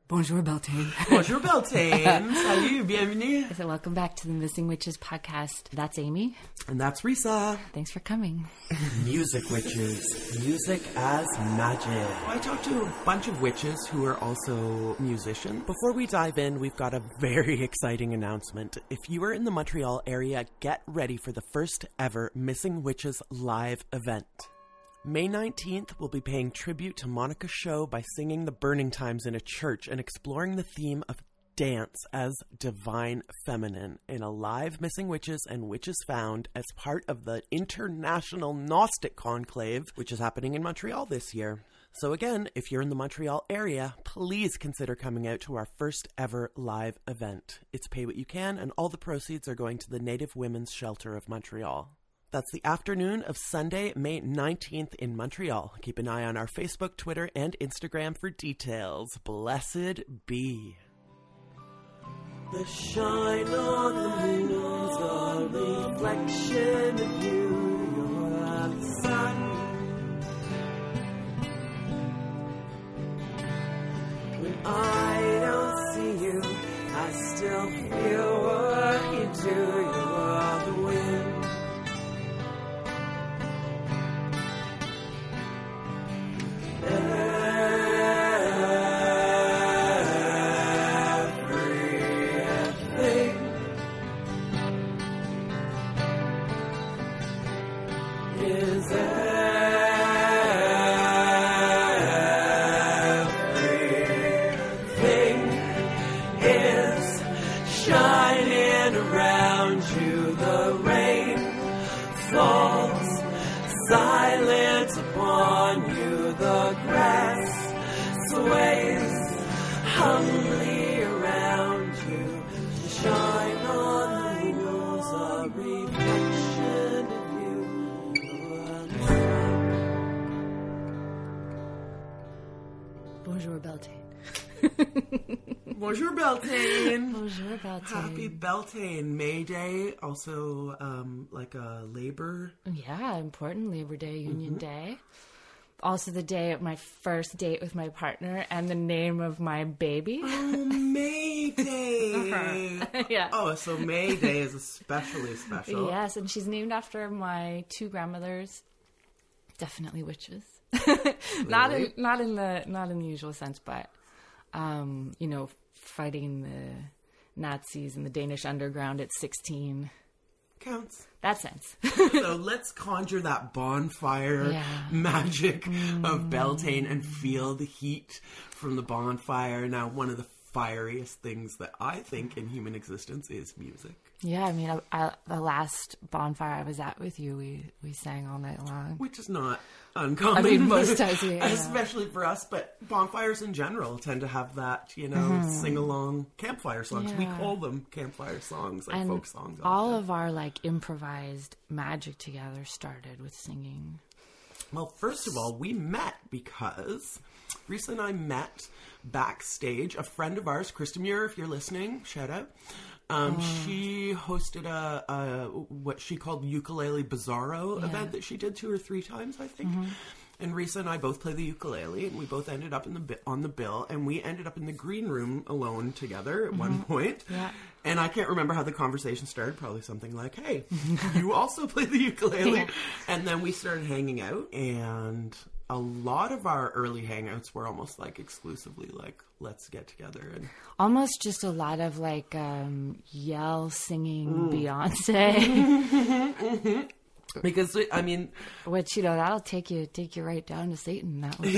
Bonjour, Beltane. Bonjour, Beltane. Salut, bienvenue. So welcome back to the Missing Witches podcast. That's Amy. And that's Risa. Thanks for coming. Music witches. Music as magic. I talked to a bunch of witches who are also musicians. Before we dive in, we've got a very exciting announcement. If you are in the Montreal area, get ready for the first ever Missing Witches live event. May 19th, we'll be paying tribute to Monica's show by singing the Burning Times in a church and exploring the theme of dance as divine feminine in a live Missing Witches and Witches Found as part of the International Gnostic Conclave, which is happening in Montreal this year. So again, if you're in the Montreal area, please consider coming out to our first ever live event. It's pay what you can, and all the proceeds are going to the Native Women's Shelter of Montreal. That's the afternoon of Sunday, May 19th in Montreal. Keep an eye on our Facebook, Twitter, and Instagram for details. Blessed be. The shine on the moon's a reflection of you. You're the sun. When I don't see you, I still feel what you do. You're the wind. Bonjour, Beltane. Bonjour, Beltane. Bonjour, Beltane. Happy Beltane. May Day, also like a labor. Yeah, important Labor Day, Union Day. Also the day of my first date with my partner and the name of my baby. Oh, May Day. Yeah. Oh, so May Day is especially special. Yes, and she's named after my two grandmothers. Definitely witches. Really? not in the usual sense, but fighting the Nazis in the Danish underground at 16 counts. That sense. So let's conjure that bonfire magic of Beltane and feel the heat from the bonfire. Now, one of the fieriest things that I think in human existence is music. Yeah, I mean, the last bonfire I was at with you, we sang all night long. Which is not uncommon. I mean, most times, especially for us, but bonfires in general tend to have that, sing-along campfire songs. Yeah. We call them campfire songs, like and folk songs. All of our, improvised magic together started with singing. Well, first of all, we met because Risa and I met backstage. A friend of ours, Krista Muir, if you're listening, shout out. She hosted a what she called Ukulele Bizarro event that she did 2 or 3 times, I think. And Risa and I both play the ukulele, and we both ended up on the bill, and we ended up in the green room alone together at one point. Yeah. And I can't remember how the conversation started. Probably something like, "Hey, you also play the ukulele?" Yeah. And then we started hanging out, and a lot of our early hangouts were almost exclusively let's get together and almost just a lot of yell singing Beyonce. Because I mean, which that'll take you right down to Satan, that one.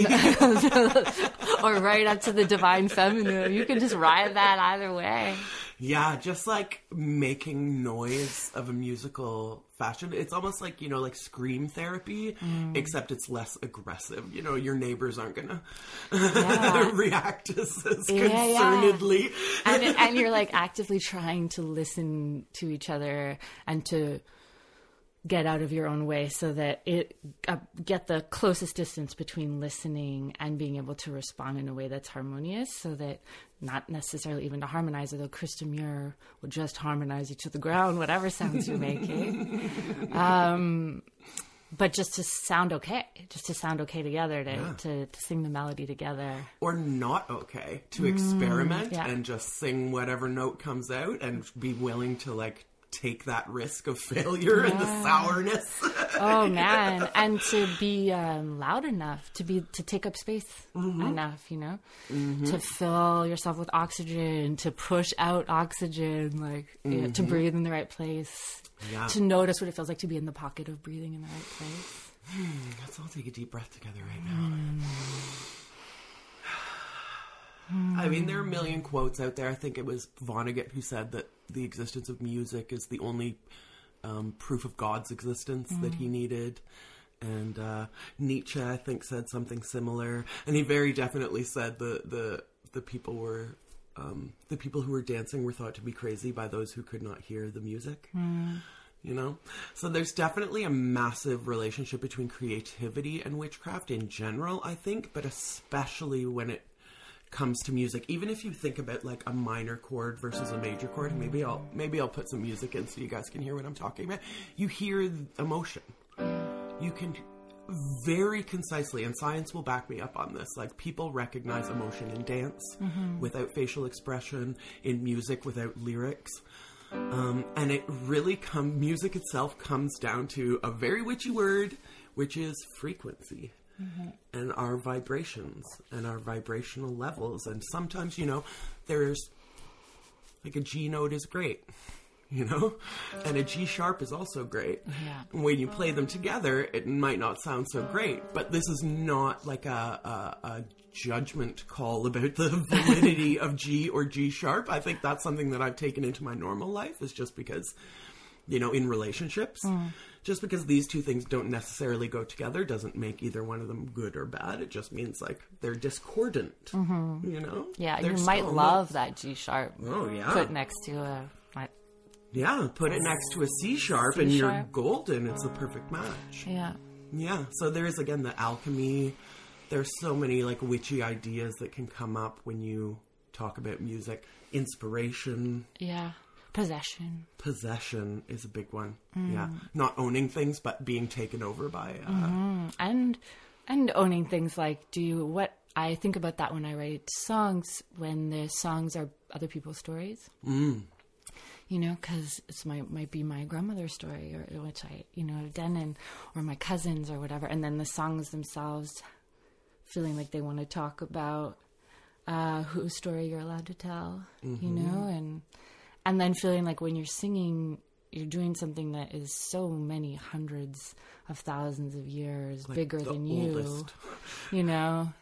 Or right up to the divine feminine. You can just ride that either way. Yeah, just making noise of a musical fashion. It's almost like scream therapy, except it's less aggressive. Your neighbors aren't gonna react as concernedly. Yeah. And you're actively trying to listen to each other and to get out of your own way so that it get the closest distance between listening and being able to respond in a way that's harmonious, so that not necessarily even to harmonize, although Krista Muir will just harmonize you to the ground, whatever sounds you're making. but just to sound okay together, to sing the melody together. Or not okay, to experiment and just sing whatever note comes out and be willing to like take that risk of failure and the sourness. Oh man. And to be loud enough, to take up space enough, you know, to fill yourself with oxygen, to push out oxygen, like to breathe in the right place, to notice what it feels like to be in the pocket of breathing in the right place. Let's all take a deep breath together right now. I mean, there are a million quotes out there. I think it was Vonnegut who said that the existence of music is the only proof of God's existence that he needed. And Nietzsche, I think, said something similar. And he very definitely said the people who were dancing were thought to be crazy by those who could not hear the music. You know? So there's definitely a massive relationship between creativity and witchcraft in general, I think, but especially when it comes to music. Even if you think about like a minor chord versus a major chord, maybe I'll put some music in so you guys can hear what I'm talking about. You hear emotion. You can very concisely, and science will back me up on this, like people recognize emotion in dance without facial expression, in music without lyrics. And it really music itself comes down to a very witchy word, which is frequency. And our vibrations and our vibrational levels. And sometimes, you know, there's like a G note is great, you know, and a G sharp is also great. And when you play them together, it might not sound so great, but this is not like a judgment call about the validity of G or G sharp. I think that's something that I've taken into my normal life, is just because, you know, in relationships, just because these two things don't necessarily go together doesn't make either one of them good or bad. It just means like they're discordant, you know? Yeah, you might love that G sharp. Oh, yeah. Put next to put it next to a C sharp and you're golden. It's a perfect match. Yeah. Yeah, so there is, again, the alchemy. There's so many like witchy ideas that can come up when you talk about music. Inspiration. Yeah. Possession is a big one. Yeah. Not owning things, but being taken over by... And owning things, like, what I think about that when I write songs, when the songs are other people's stories. You know, because it might be my grandmother's story, or which I, you know, have done, or my cousins or whatever. And then the songs themselves feeling like they want to talk about whose story you're allowed to tell, you know, and then feeling like when you're singing, you're doing something that is so many hundreds of thousands of years like bigger than you. You know,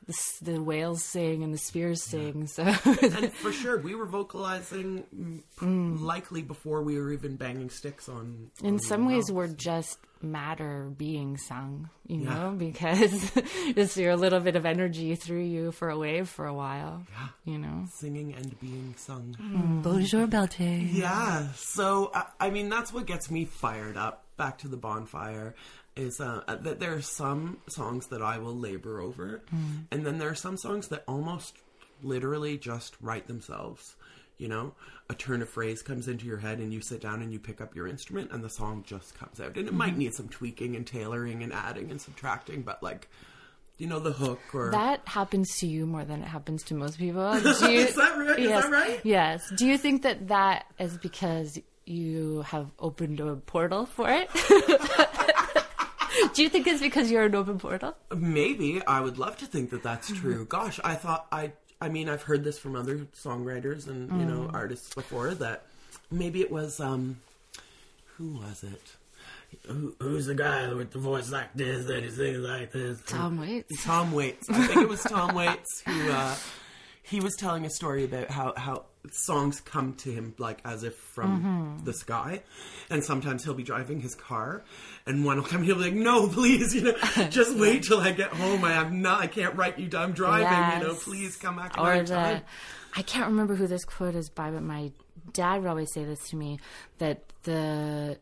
the whales sing and the spheres sing. So, and for sure, we were vocalizing likely before we were even banging sticks on. In some ways, we're just matter being sung, you know, because it's your little bit of energy through you for a wave for a while, you know. Singing and being sung. Bonjour, Beltane. Yeah, so, I mean, that's what gets me fired up. Back to the bonfire, is that there are some songs that I will labor over, and then there are some songs that almost literally just write themselves. You know, a turn of phrase comes into your head and you sit down and you pick up your instrument and the song just comes out. And it might need some tweaking and tailoring and adding and subtracting, but like, you know, the hook or... That happens to you more than it happens to most people. Is that right? Yes, is that right? Yes. Do you think that is because you have opened a portal for it? Do you think it's because you're an open portal? Maybe. I would love to think that that's true. Gosh, I mean, I've heard this from other songwriters and, you know, artists before, that maybe it was, who was it? Who's the guy with the voice like this, that he sings like this? Tom Waits. Tom Waits. I think it was Tom Waits who, he was telling a story about how songs come to him like as if from the sky, and sometimes he'll be driving his car and one will come and he'll be like, no, please, you know, just wait till I get home. I can't write you down driving, you know, please come back another time. I can't remember who this quote is by, but my dad would always say this to me, that the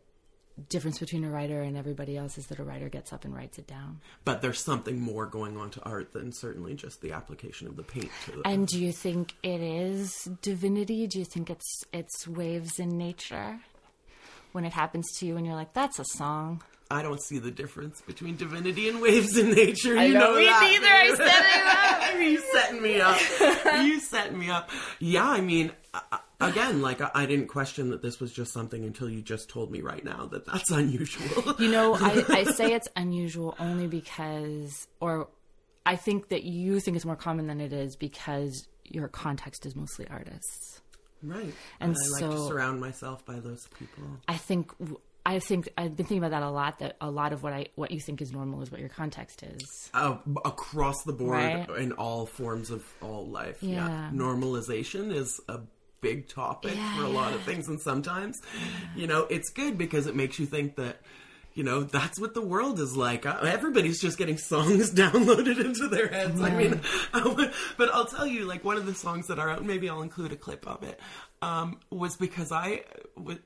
difference between a writer and everybody else is that a writer gets up and writes it down. But there's something more going on to art than certainly just the application of the paint to it. And do you think it is divinity? Do you think it's waves in nature when it happens to you and you're like, that's a song? I don't see the difference between divinity and waves in nature. I know me that. neither. I set it up. You setting me up. You setting me up. Yeah, I mean, again, like, I didn't question that this was just something until you just told me right now that that's unusual. You know, I say it's unusual only because, or I think that you think it's more common than it is because your context is mostly artists. Right. And I like to surround myself by those people. I think I've been thinking about that a lot, that a lot of what you think is normal is what your context is. Across the board, right? In all forms of all life. Yeah. Normalization is a big topic for a lot of things. And sometimes, you know, it's good because it makes you think that, you know, that's what the world is like. Everybody's just getting songs downloaded into their heads. I mean, but I'll tell you, like, one of the songs that are out, maybe I'll include a clip of it, was because I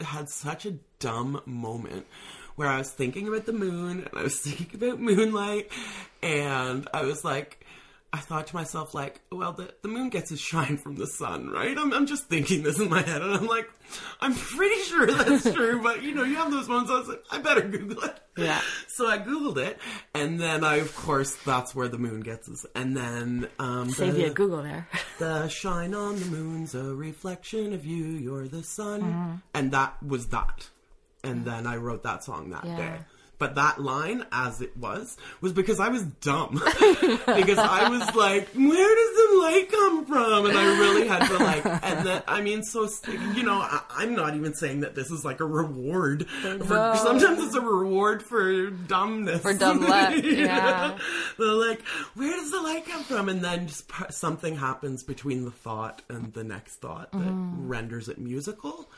had such a dumb moment where I was thinking about the moon and I was thinking about moonlight, and I was like, I thought to myself, like, well, the moon gets its shine from the sun, right? I'm just thinking this in my head, and I'm like, I'm pretty sure that's true, but, you know, you have those moments, I was like, I better Google it. Yeah. So I Googled it, and then of course, that's where the moon gets us. And then... Save you a Google there. The shine on the moon's a reflection of you, you're the sun. Mm-hmm. And that was that. And then I wrote that song that day. But that line, as it was because I was dumb. Because I was like, where does the light come from? And I really had to, like, and then, I mean, so, you know, I'm not even saying that this is like a reward. Sometimes it's a reward for dumbness. For dumb luck, yeah. They're like, where does the light come from? And then just something happens between the thought and the next thought that renders it musical.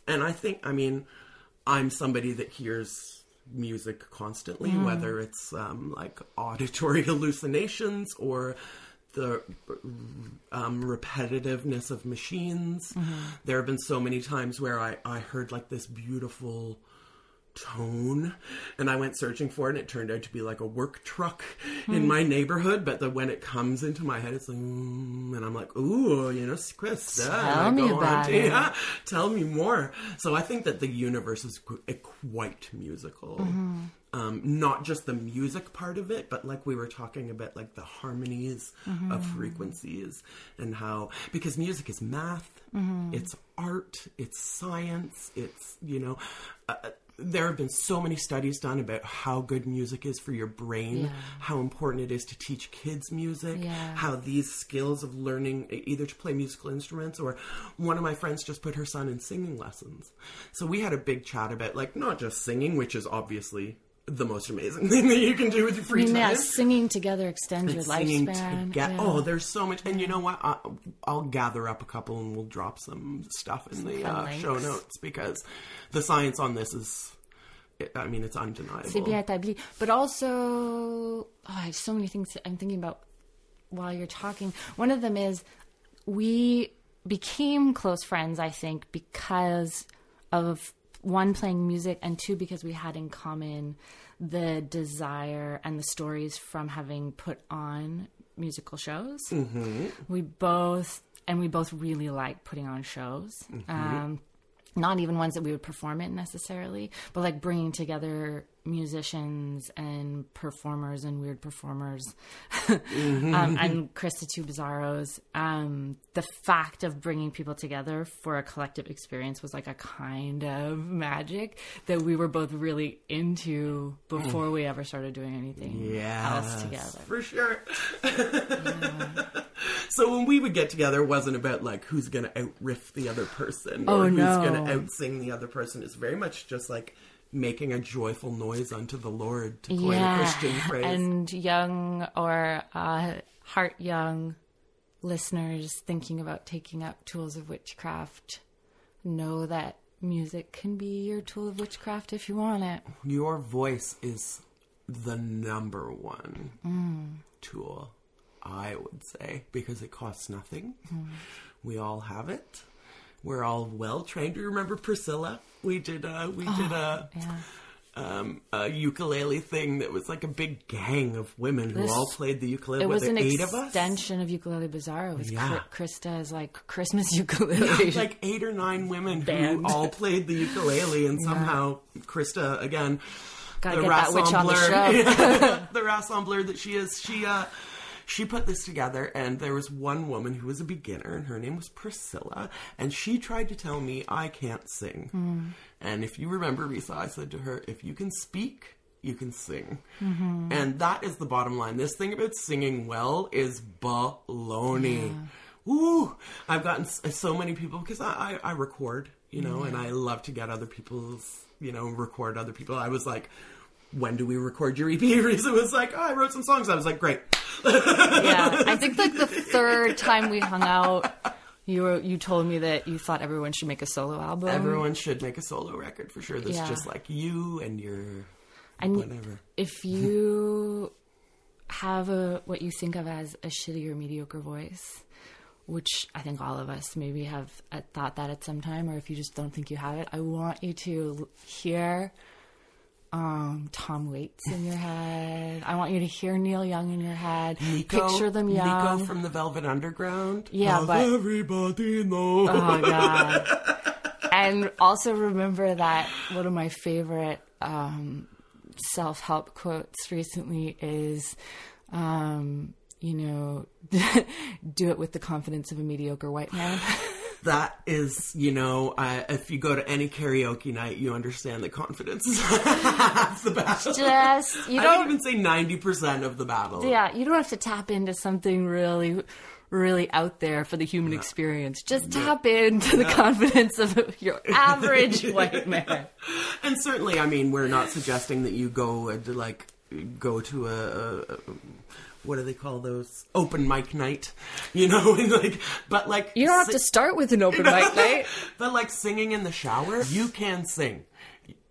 And I think, I mean, I'm somebody that hears music constantly, whether it's like auditory hallucinations or the repetitiveness of machines. There have been so many times where I heard like this beautiful tone and I went searching for it and it turned out to be like a work truck in my neighborhood, but when it comes into my head it's like and I'm like, ooh, you know, Krista, tell me about it. Yeah, tell me more. So I think that the universe is quite musical. Not just the music part of it, but like we were talking about, like the harmonies of frequencies and how, because music is math, it's art, it's science, it's, you know, there have been so many studies done about how good music is for your brain, how important it is to teach kids music, how these skills of learning either to play musical instruments, or one of my friends just put her son in singing lessons. So we had a big chat about, like, not just singing, which is obviously the most amazing thing that you can do with your free time. Yeah, singing together extends your lifespan. Oh, there's so much. And you know what? I'll gather up a couple and we'll drop some stuff in the show notes, because the science on this is, I mean, it's undeniable. C'est bien établi. But also, I have so many things I'm thinking about while you're talking. One of them is we became close friends, I think, because of, one, playing music, and two, because we had in common the desire and the stories from having put on musical shows. We both really like putting on shows. Not even ones that we would perform in necessarily, but like bringing together musicians and performers and weird performers and Krista Two Bizarros. The fact of bringing people together for a collective experience was like a kind of magic that we were both really into before we ever started doing anything else together. For sure. So when we would get together, it wasn't about like who's going to out-riff the other person or who's going to out-sing the other person. It's very much just like making a joyful noise unto the Lord, to coin a Christian phrase. And young or heart-young listeners thinking about taking up tools of witchcraft know that music can be your tool of witchcraft if you want it. Your voice is the number one tool, I would say, because it costs nothing. We all have it. We're all well trained. Do you remember Priscilla? We did a ukulele thing that was like a big gang of women who all played the ukulele. It was an 8 of us? Extension of Ukulele Bizarro. It was Krista's like Christmas ukulele. Like 8 or 9 women who all played the ukulele, and somehow Krista, again, Gotta get that witch on the show. The rassembler that she is. She put this together, and there was one woman who was a beginner, and her name was Priscilla, and she tried to tell me I can't sing. And if you remember, Risa, I said to her, if you can speak, you can sing. And that is the bottom line. This thing about singing well is baloney. Yeah. Ooh, I've gotten so many people, because I record, you know, and I love to get other people's, you know, record other people. I was like, when do we record your EP? Risa was like, oh, I wrote some songs. I was like, great. Yeah, I think like the third time we hung out, you told me that you thought everyone should make a solo album. Everyone should make a solo record for sure. That's just like you and your whatever. If you have what you think of as a shitty or mediocre voice, which I think all of us maybe have thought that at some time, or if you just don't think you have it, I want you to hear Tom Waits in your head. I want you to hear Neil Young in your head. Picture them young. Nico from the Velvet Underground. Yeah, but everybody knows. Oh God! And also remember that one of my favorite self-help quotes recently is, you know, do it with the confidence of a mediocre white man. That is, you know, if you go to any karaoke night, you understand that confidence is half the battle. I don't even say 90% of the battle. Yeah, you don't have to tap into something really, really out there for the human experience. Just tap into the confidence of your average white man. And certainly, I mean, we're not suggesting that you go to a what do they call those? Open mic night, you know, and but you don't have to start with an open mic night. But like singing in the shower, you can sing.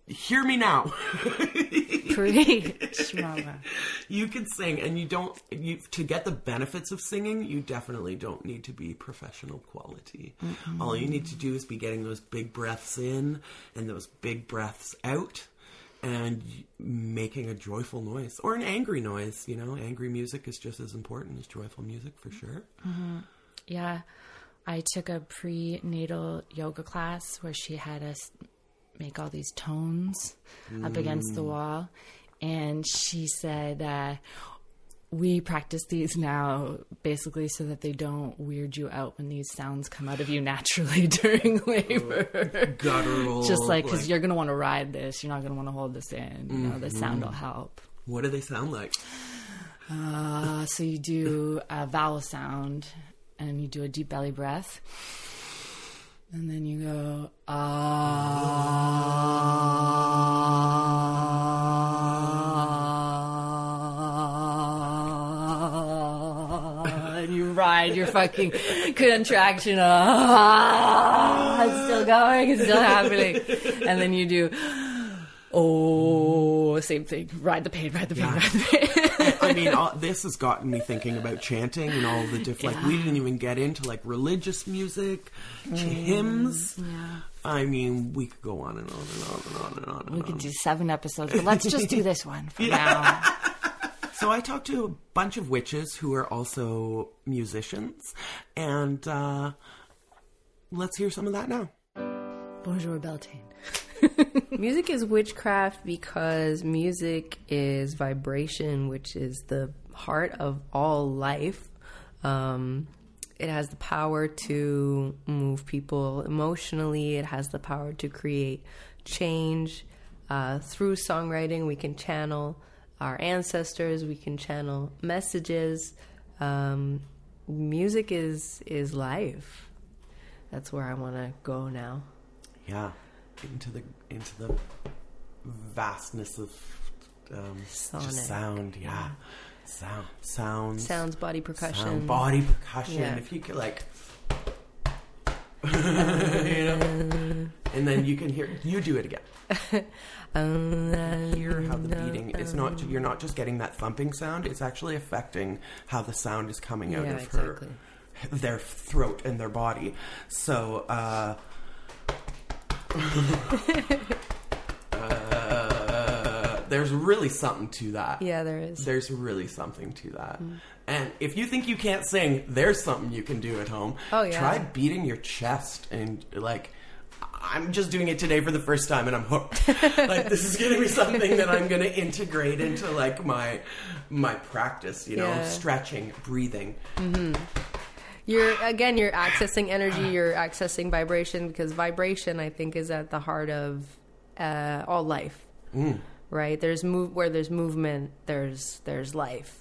Hear me now. Preach, mama. You can sing, and to get the benefits of singing, you definitely don't need to be professional quality. Mm-hmm. All you need to do is be getting those big breaths in and those big breaths out, and making a joyful noise or an angry noise. You know, angry music is just as important as joyful music for sure. Mm-hmm. Yeah. I took a prenatal yoga class where she had us make all these tones up against the wall. And she said, we practice these now basically so that they don't weird you out when these sounds come out of you naturally during labor. Guttural. Just because you're going to want to ride this. You're not going to want to hold this in. You know, the sound will help. What do they sound like? So you do a vowel sound and you do a deep belly breath. And then you go, and you ride your fucking contraction. It's still going, it's still happening. And then you do, same thing. Ride the pain, ride the pain, ride the pain. I mean, this has gotten me thinking about chanting and all the different, we didn't even get into religious music, hymns. Yeah. I mean, we could go on and on and on and on and on. We could do 7 episodes, but let's just do this one for now. So I talked to a bunch of witches who are also musicians, and let's hear some of that now. Bonjour, Beltane. Music is witchcraft because music is vibration, which is the heart of all life. It has the power to move people emotionally. It has the power to create change. Through songwriting, we can channel our ancestors. We can channel messages. Music is life. That's where I want to go now. Yeah. Into the vastness of just sound, sounds, body percussion, Yeah. If you could you know, and then you can hear you do it again. Hear how the beating is not. You're not just getting that thumping sound; it's actually affecting how the sound is coming out of their throat and their body. So. There's really something to that. Yeah, there is. There's really something to that. And if you think you can't sing, there's something you can do at home. Oh, yeah. Try beating your chest and I'm just doing it today for the first time and I'm hooked. Like, this is going to be something that I'm going to integrate into like my practice, you know, stretching, breathing. Mm-hmm. You're accessing energy, you're accessing vibration, because vibration, I think, is at the heart of all life. Right? Where there's movement, there's life.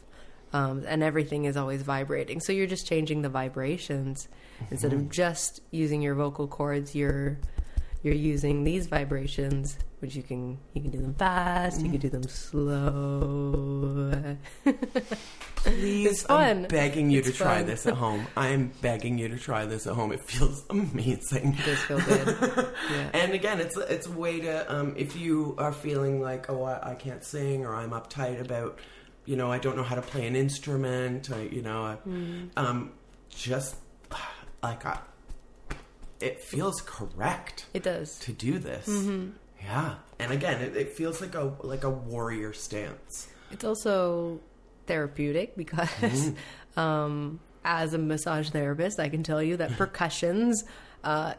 And everything is always vibrating. So you're just changing the vibrations. Instead of just using your vocal cords, you're using these vibrations, which you can do them fast, you can do them slow. Please, it's fun. I'm begging you to try this at home. I'm begging you to try this at home. It feels amazing. It does feel good. Yeah. And again, it's a way to, if you are feeling like, oh, I can't sing, or I'm uptight about, you know, I don't know how to play an instrument, just like it feels correct. It does to do this. Yeah, and again, it feels like a warrior stance. It's also therapeutic because, as a massage therapist, I can tell you that percussions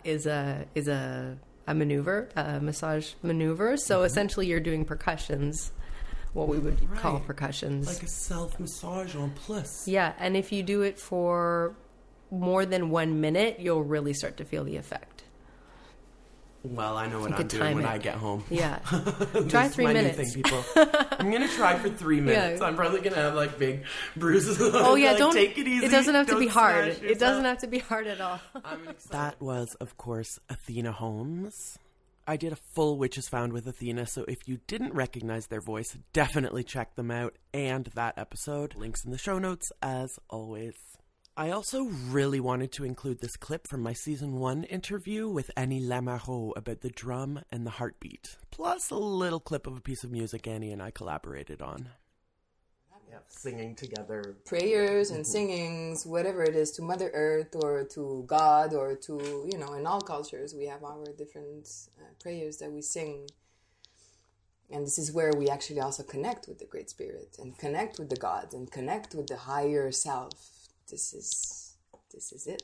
is a maneuver, a massage maneuver. So essentially, you're doing percussions. What we would call percussions. Like a self-massage en plus. Yeah, and if you do it for more than 1 minute, you'll really start to feel the effect. Well, I know what I'm doing when I get home. Yeah. Try 3 minutes. New thing, people. I'm going to try for 3 minutes. Yeah. I'm probably going to have like big bruises. Oh, yeah, don't take it easy. It doesn't have to be hard. It doesn't have to be hard at all. That was, of course, Athena Holmes. I did a full Witches Found with Athena, so if you didn't recognize their voice, definitely check them out and that episode. Links in the show notes, as always. I also really wanted to include this clip from my season 1 interview with Annie Lamarot about the drum and the heartbeat, plus a little clip of a piece of music Annie and I collaborated on. Yeah, singing together. Prayers and singings, whatever it is, to Mother Earth or to God or to, you know, in all cultures we have our different prayers that we sing. And this is where we actually also connect with the Great Spirit and connect with the gods and connect with the higher self. This is it.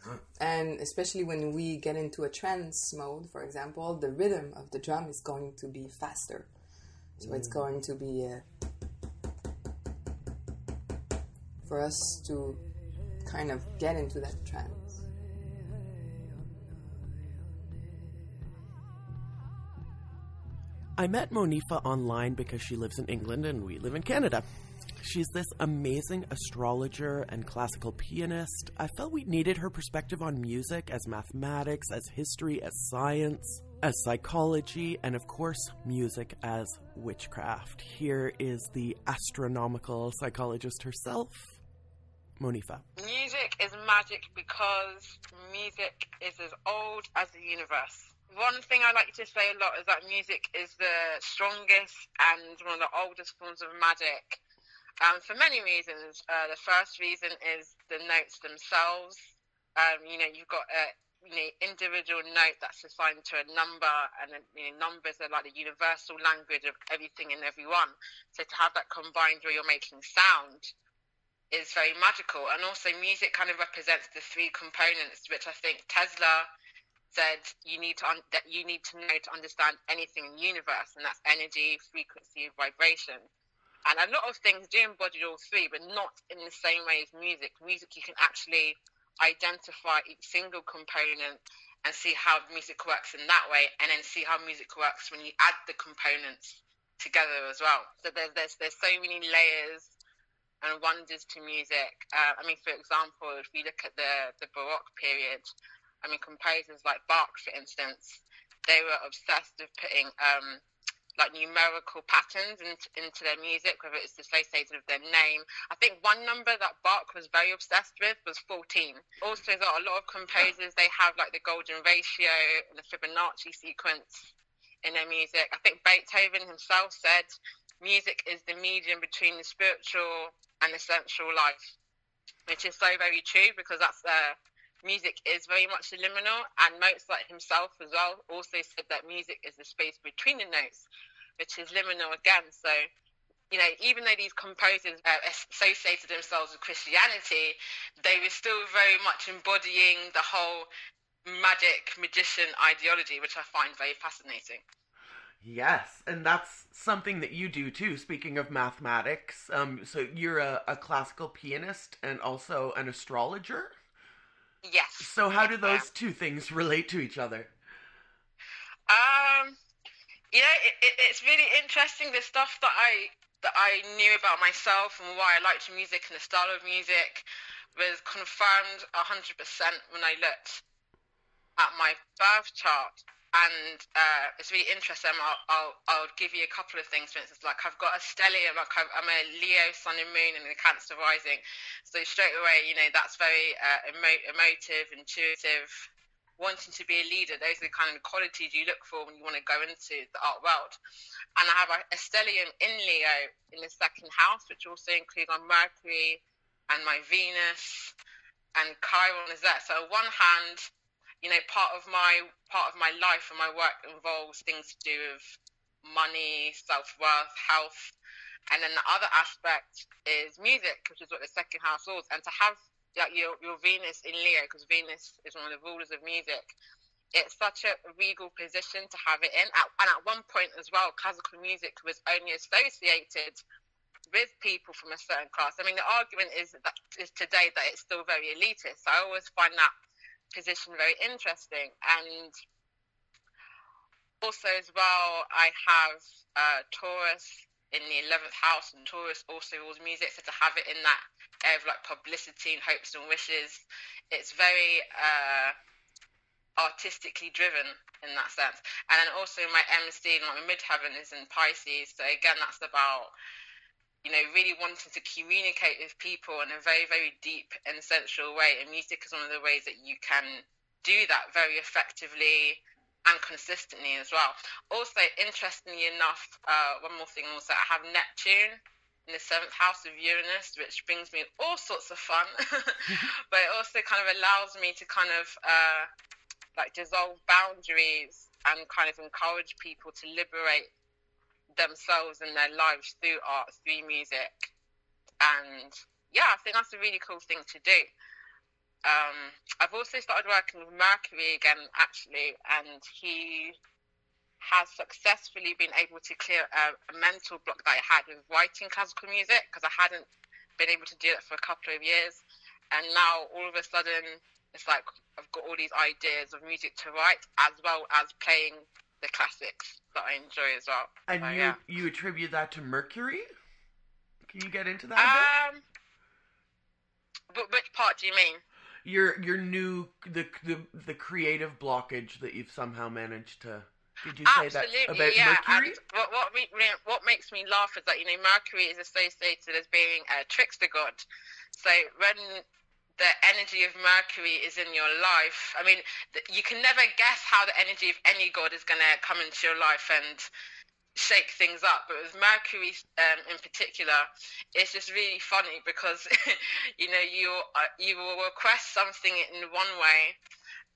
Yeah. And especially when we get into a trance mode, for example, the rhythm of the drum is going to be faster. So it's going to be for us to kind of get into that trance. I met Monefa online because she lives in England and we live in Canada. She's this amazing astrologer and classical pianist. I felt we needed her perspective on music as mathematics, as history, as science, as psychology, and of course, music as witchcraft. Here is the astronomical psychologist herself, Monefa. Music is magic because music is as old as the universe. One thing I like to say a lot is that music is the strongest and one of the oldest forms of magic. For many reasons. The first reason is the notes themselves. You've got individual note that's assigned to a number, and numbers are like the universal language of everything and everyone. So to have that combined where you're making sound is very magical. And also music kind of represents the three components, which I think Tesla said you need to know to understand anything in the universe, and that's energy, frequency, vibration. And a lot of things do embody all three, but not in the same way as music. Music, you can actually identify each single component and see how music works in that way, and then see how music works when you add the components together as well. So there's so many layers and wonders to music. For example, if we look at the Baroque period, composers like Bach, for instance, they were obsessed with putting numerical patterns into their music, whether it's associated with their name. I think one number that Bach was very obsessed with was 14. Also, a lot of composers, they have like the golden ratio and the Fibonacci sequence in their music. I think Beethoven himself said music is the medium between the spiritual and the sensual life, which is so very true, because that's music is very much subliminal, and Mozart himself as well also said that music is the space between the notes, which is liminal again. So, even though these composers associated themselves with Christianity, they were still very much embodying the whole magic magician ideology, which I find very fascinating. Yes, and that's something that you do too. Speaking of mathematics, so you're a classical pianist and also an astrologer? Yes. So how do those two things relate to each other? It's really interesting, the stuff that I knew about myself and why I liked music and the style of music was confirmed 100% when I looked at my birth chart. And it's really interesting. I'll give you a couple of things. For instance, like I've got a stellium. Like I'm a Leo sun and moon and a Cancer rising. So straight away, that's very emotive, intuitive, wanting to be a leader. Those are the kind of qualities you look for when you want to go into the art world. And I have a stellium in Leo in the second house, which also includes my Mercury and my Venus, and Chiron is there. So on one hand, part of my life and my work involves things to do with money, self-worth, health. And then the other aspect is music, which is what the second house is. And to have your Venus in Leo, because Venus is one of the rulers of music, it's such a regal position to have it in. And at one point as well, classical music was only associated with people from a certain class. I mean, the argument is today that it's still very elitist. So I always find that position very interesting. And also as well, I have Taurus in the 11th house, and Taurus also rules music, so to have it in that area of like publicity and hopes and wishes, it's very artistically driven in that sense. And then also my MC, like my midheaven, is in Pisces, so again that's about really wanting to communicate with people in a very, very deep and sensual way. And music is one of the ways that you can do that very effectively and consistently as well. Also, interestingly enough, one more thing also, I have Neptune in the 7th house of Uranus, which brings me all sorts of fun. But it also kind of allows me to kind of dissolve boundaries and kind of encourage people to liberate themselves and their lives through art, through music. And I think that's a really cool thing to do. I've also started working with Mercury again, actually, and he has successfully been able to clear a mental block that I had with writing classical music, because I hadn't been able to do it for a couple of years. And now all of a sudden it's like I've got all these ideas of music to write, as well as playing the classics that I enjoy as well. And so, you attribute that to Mercury? Can you get into that a bit? But which part do you mean? Your new the creative blockage that you've somehow managed to. Did you say that about Mercury? And what makes me laugh is that Mercury is associated as being a trickster god. So when the energy of Mercury is in your life, I mean, you can never guess how the energy of any god is going to come into your life and shake things up. But with Mercury in particular, it's just really funny because you will request something in one way,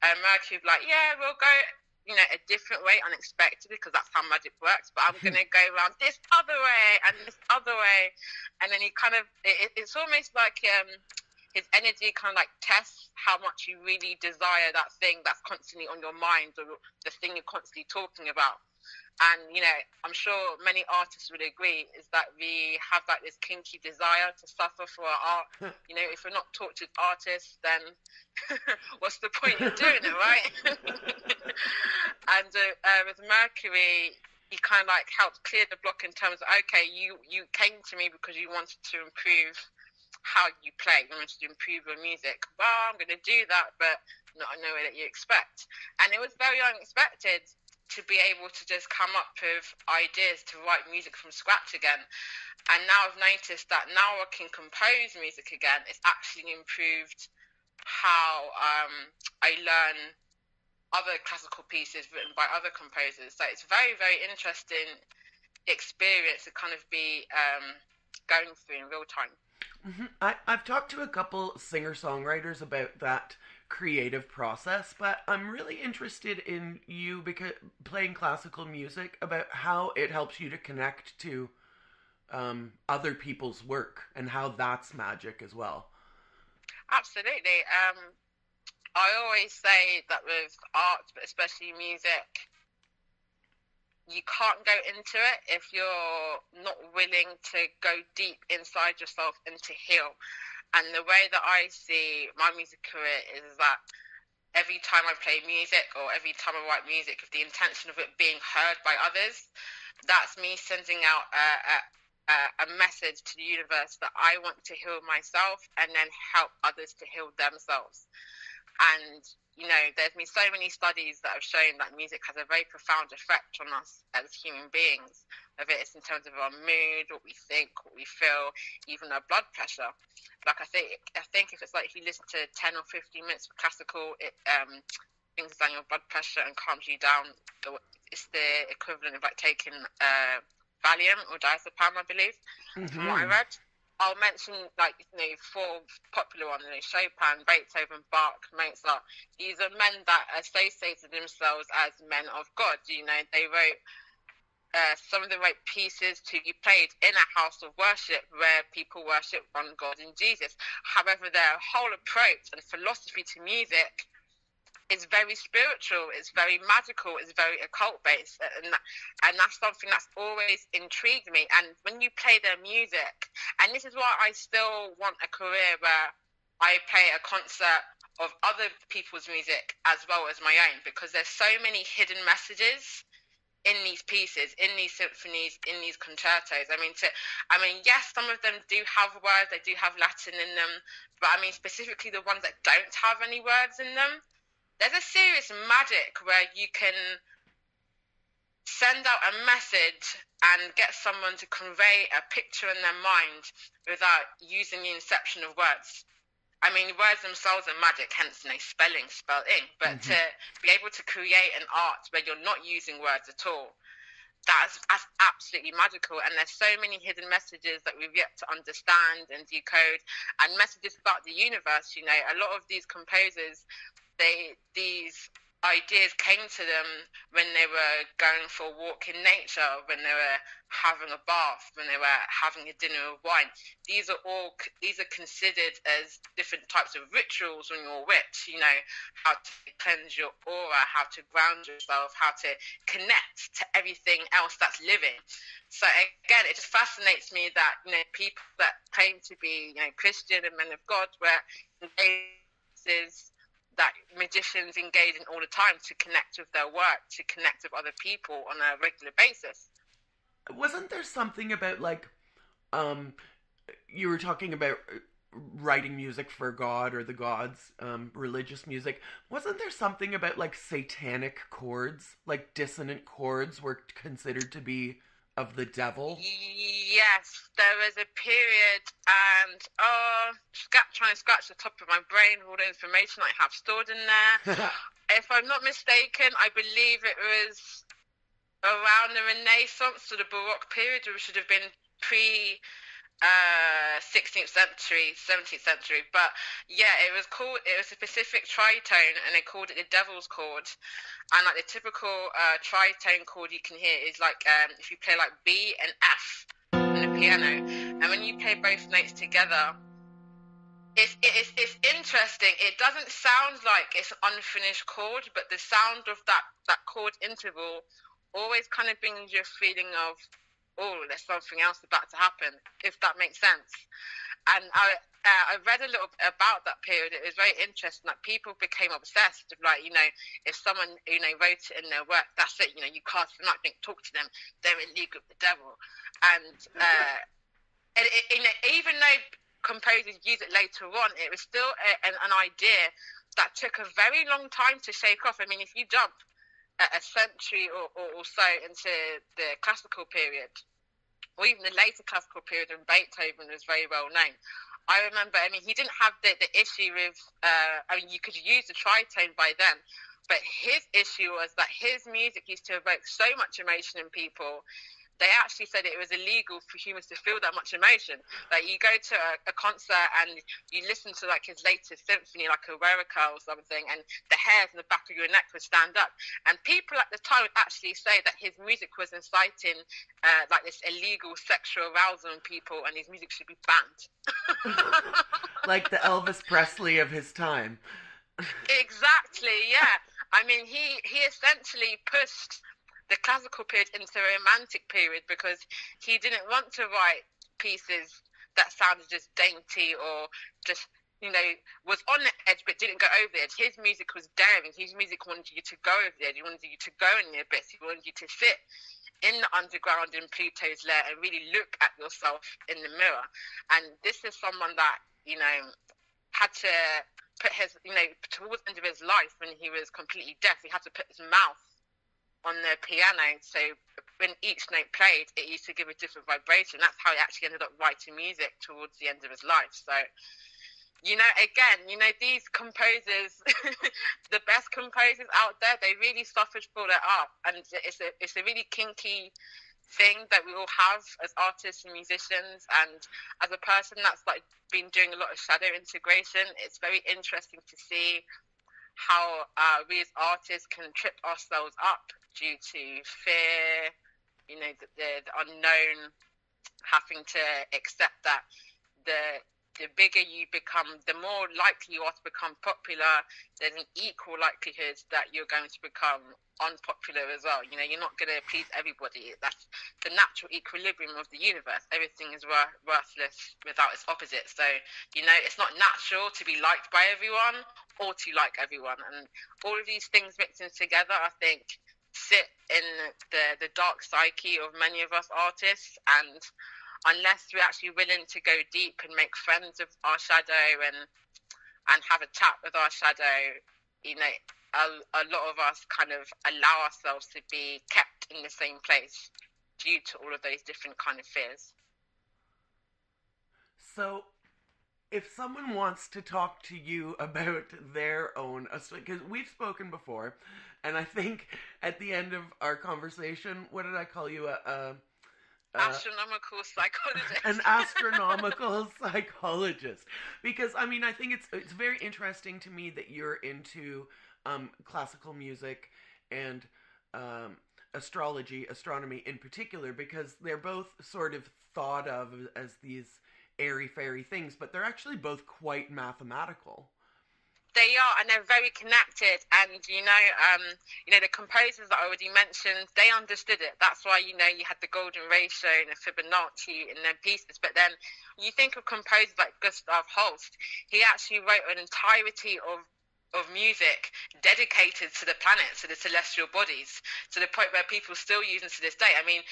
and Mercury will be like, yeah, we'll go a different way, unexpectedly, because that's how magic works, but I'm going to go around this other way and this other way. And then he kind of, it's almost like his energy kind of like tests how much you really desire that thing that's constantly on your mind, or the thing you're constantly talking about. And, I'm sure many artists would agree, is that we have like this kinky desire to suffer for our art. If we're not tortured artists, then what's the point in doing it, right? And with Mercury, he kind of like helped clear the block in terms of, okay, you came to me because you wanted to improve how you play, you wanted to improve your music. Well, I'm going to do that, but not in the way that you expect. And it was very unexpected to be able to just come up with ideas to write music from scratch again. And now I've noticed that now I can compose music again. It's actually improved how I learn other classical pieces written by other composers. So it's a very, very interesting experience to kind of be going through in real time. Mm-hmm. I've talked to a couple singer-songwriters about that creative process, but I'm really interested in you, because playing classical music, about how it helps you to connect to other people's work and how that's magic as well. Absolutely. I always say that with art, but especially music, you can't go into it if you're not willing to go deep inside yourself and to heal. And the way that I see my music career is that every time I play music or every time I write music with the intention of it being heard by others, that's me sending out a message to the universe that I want to heal myself and then help others to heal themselves. And, you know, there's been so many studies that have shown that music has a very profound effect on us as human beings, whether it's in terms of our mood, what we think, what we feel, even our blood pressure. Like, I think if it's like if you listen to 10 or 15 minutes of classical, it brings down your blood pressure and calms you down. It's the equivalent of like taking Valium or diazepam, I believe, from what I read. I'll mention, like, you know, 4 popular ones, you know, Chopin, Beethoven, Bach, Mozart. These are men that associated themselves as men of God. You know, they wrote, some of them wrote pieces to be played in a house of worship where people worship one God in Jesus. However, their whole approach and philosophy to music is very spiritual, it's very magical, it's very occult based, and that's something that's always intrigued me. And when you play their music, and this is why I still want a career where I play a concert of other people's music as well as my own, because there's so many hidden messages in these pieces, in these symphonies, in these concertos. I mean, yes, some of them do have words, they do have Latin in them, but I mean, specifically the ones that don't have any words in them, there's a serious magic where you can send out a message and get someone to convey a picture in their mind without using the inception of words. I mean, words themselves are magic, hence, you know, spelling, spell ing. But to be able to create an art where you're not using words at all, that's absolutely magical. And there's so many hidden messages that we've yet to understand and decode, and messages about the universe. You know, a lot of these composers, these ideas came to them when they were going for a walk in nature, when they were having a bath, when they were having a dinner of wine. These are considered as different types of rituals when you're a witch. You know, how to cleanse your aura, how to ground yourself, how to connect to everything else that's living. So again, it just fascinates me that, you know, people that claim to be, you know, Christian and men of God were engaged that magicians engage in all the time to connect with their work, to connect with other people on a regular basis. Wasn't there something about, like, you were talking about writing music for God or the gods, religious music. Wasn't there something about, like, satanic chords, like dissonant chords were considered to be of the devil? Yes, there was a period, and trying to scratch the top of my brain with all the information I have stored in there. If I'm not mistaken, I believe it was around the Renaissance or the Baroque period, which should have been pre 16th century, 17th century. But yeah, it was a specific tritone, and they called it the devil's chord. And like the typical tritone chord you can hear is like if you play like B and F on the piano, and when you play both notes together, it's interesting. It doesn't sound like it's an unfinished chord, but the sound of that chord interval always kind of brings you a feeling of, oh, there's something else about to happen, if that makes sense. And I read a little bit about that period. It was very interesting. Like, people became obsessed with, like, you know, if someone, you know, wrote it in their work, that's it. You know, you cast them out, don't talk to them. They're in league with the devil. And you know, even though composers use it later on, it was still an idea that took a very long time to shake off. I mean, if you jump a century or so into the classical period, or even the later classical period when Beethoven was very well known, I remember, I mean, he didn't have the issue with, I mean, you could use the tritone by then, but his issue was that his music used to evoke so much emotion in people. They actually said it was illegal for humans to feel that much emotion. Like, you go to a concert and you listen to, like, his latest symphony, like Eroica or something, and the hairs on the back of your neck would stand up. And people at the time would actually say that his music was inciting, like, this illegal sexual arousal in people, and his music should be banned. Like the Elvis Presley of his time. Exactly, yeah. I mean, he essentially pushed the classical period into a romantic period because he didn't want to write pieces that sounded just dainty or just, you know, was on the edge but didn't go over the edge. His music was daring. His music wanted you to go over the edge. He wanted you to go in the abyss. He wanted you to sit in the underground in Pluto's lair and really look at yourself in the mirror. And this is someone that, you know, had to put his, you know, towards the end of his life when he was completely deaf, he had to put his mouth on the piano, so when each note played, it used to give a different vibration. That's how he actually ended up writing music towards the end of his life. So, you know, again, you know, these composers, the best composers out there, they really suffered for their art, and it's a really kinky thing that we all have as artists and musicians. And as a person that's like been doing a lot of shadow integration, it's very interesting to see how we as artists can trip ourselves up due to fear, you know, the unknown, having to accept that the bigger you become, the more likely you are to become popular. There's an equal likelihood that you're going to become unpopular as well. You know, you're not going to please everybody. That's the natural equilibrium of the universe. Everything is worthless without its opposite. So, you know, it's not natural to be liked by everyone or to like everyone. And all of these things mixing together, I think, sit in the dark psyche of many of us artists. And unless we're actually willing to go deep and make friends of our shadow and have a chat with our shadow, you know, a lot of us kind of allow ourselves to be kept in the same place due to all of those different kind of fears. So if someone wants to talk to you about their own, because we've spoken before, and I think at the end of our conversation, what did I call you? Astronomical psychologist. An astronomical psychologist. Because, I mean, I think it's very interesting to me that you're into classical music and astrology, astronomy in particular, because they're both sort of thought of as these airy-fairy things, but they're actually both quite mathematical. They are, and they're very connected. And you know, the composers that I already mentioned, they understood it. That's why, you know, you had the golden ratio and the Fibonacci in their pieces. But then you think of composers like Gustav Holst. He actually wrote an entirety of music dedicated to the planets, to the celestial bodies, to the point where people still use them to this day. I mean,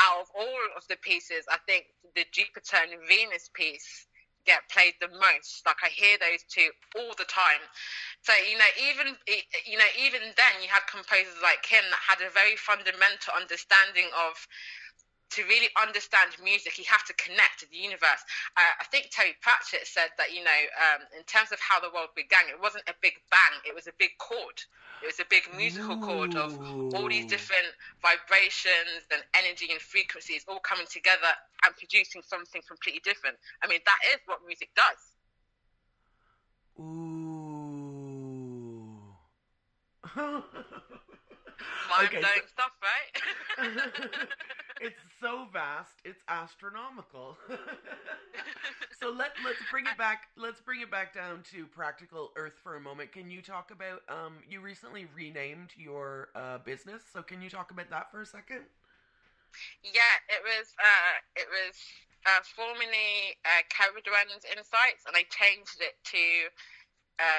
out of all of the pieces, I think the Jupiter and Venus piece get played the most. Like, I hear those two all the time. So, you know, even then you had composers like him that had a very fundamental understanding of, to really understand music, you have to connect to the universe. I think Terry Pratchett said that, you know, in terms of how the world began, it wasn't a big bang, it was a big chord. It was a big musical chord of all these different vibrations and energy and frequencies all coming together and producing something completely different. I mean, that is what music does. Ooh. Mind-blowing stuff, right? It's so vast, it's astronomical. So let's bring it back. Let's bring it back down to practical Earth for a moment. Can you talk about you recently renamed your business? So can you talk about that for a second? Yeah, it was formerly Caradwan's Insights, and I changed it to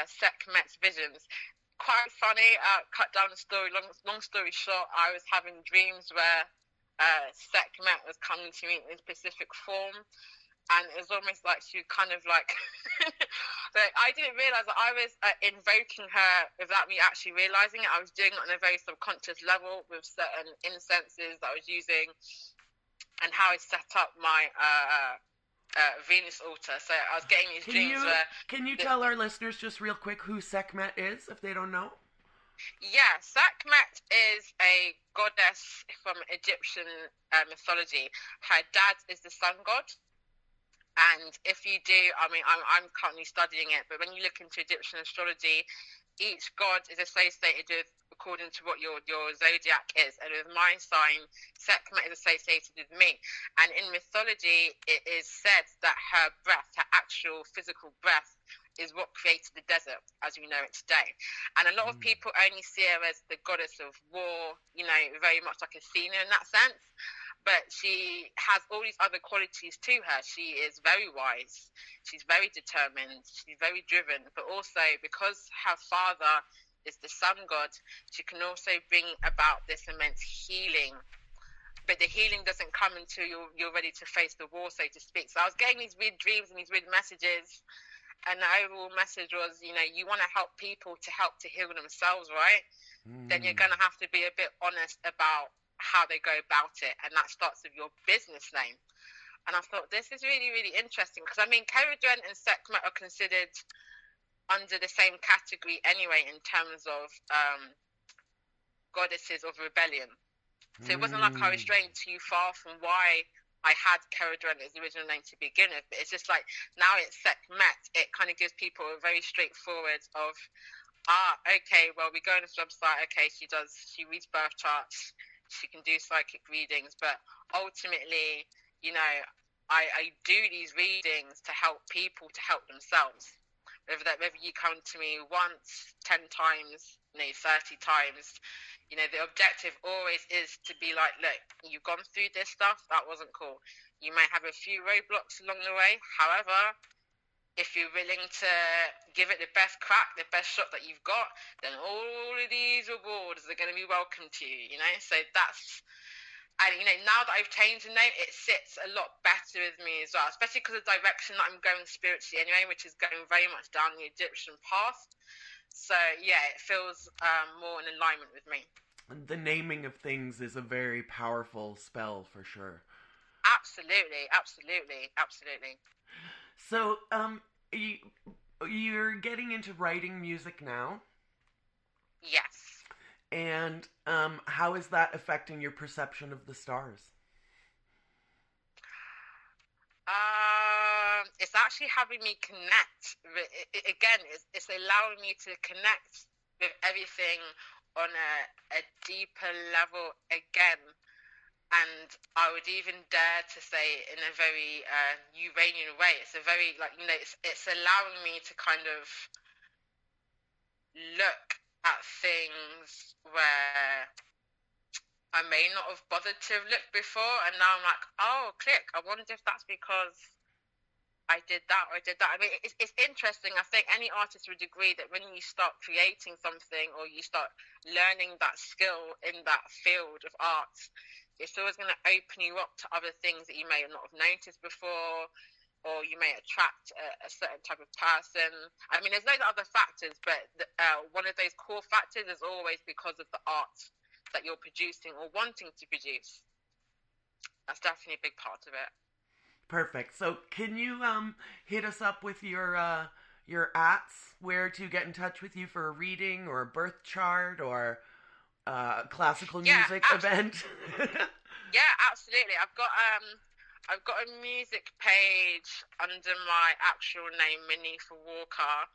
Sekhmet's Visions. Quite funny. Cut down the story. Long story short, I was having dreams where Sekhmet was coming to me in a specific form, and it was almost like she kind of like so I didn't realize that I was invoking her without me actually realizing it. I was doing it on a very subconscious level with certain incenses that I was using and how I set up my Venus altar. So I was getting these dreams where... Can you tell our listeners just real quick who Sekhmet is, if they don't know? Yeah, Sekhmet is a goddess from Egyptian mythology. Her dad is the sun god. And if you do, I mean, I'm currently studying it, but when you look into Egyptian astrology, each god is associated with according to what your zodiac is. And with my sign, Sekhmet is associated with me. And in mythology, it is said that her breath, her actual physical breath, is what created the desert as we know it today. And a lot of people only see her as the goddess of war, you know, very much like Athena in that sense. But she has all these other qualities to her. She is very wise. She's very determined. She's very driven. But also, because her father is the sun god, she can also bring about this immense healing. But the healing doesn't come until you're ready to face the war, so to speak. So I was getting these weird dreams and these weird messages. And the overall message was, you know, you want to help people to help to heal themselves, right? Then you're going to have to be a bit honest about how they go about it. And that starts with your business name. And I thought, this is really, really interesting. Because, I mean, Caradwen and Sekhmet are considered under the same category anyway in terms of goddesses of rebellion. So it wasn't like I was straying too far from why I had Caradwen as the original name to begin with. But it's just like, now it's Sekhmet, it kind of gives people a very straightforward of, okay, well, we go on this website, okay, she reads birth charts, she can do psychic readings, but ultimately, you know, I do these readings to help people to help themselves. Whether you come to me once, 10 times, 30 times, you know, the objective always is to be like, look, you've gone through this stuff, that wasn't cool. You may have a few roadblocks along the way. However, if you're willing to give it the best crack, the best shot that you've got, then all of these rewards are going to be welcome to you, you know? So that's, and, you know, now that I've changed the name, it sits a lot better with me as well, especially because of the direction that I'm going spiritually anyway, which is going very much down the Egyptian path. So, yeah, it feels more in alignment with me. The naming of things is a very powerful spell, for sure. Absolutely, absolutely, absolutely. So, you're getting into writing music now? Yes. And how is that affecting your perception of the stars? It's actually having me connect. Again, it's allowing me to connect with everything on a deeper level again. And I would even dare to say in a very Uranian way. It's a very, like, you know, it's allowing me to kind of look at things where I may not have bothered to have looked before, and now I'm like, oh, click, I wonder if that's because I did that or I did that. I mean, it's interesting. I think any artist would agree that when you start creating something or you start learning that skill in that field of art, it's always going to open you up to other things that you may not have noticed before, or you may attract a certain type of person. I mean, there's loads of other factors, but one of those core factors is always because of the art that you're producing or wanting to produce. That's definitely a big part of it. Perfect. So can you hit us up with your ats, where to get in touch with you for a reading or a birth chart or classical music event? Yeah, absolutely. I've got a music page under my actual name, Monefa Walker.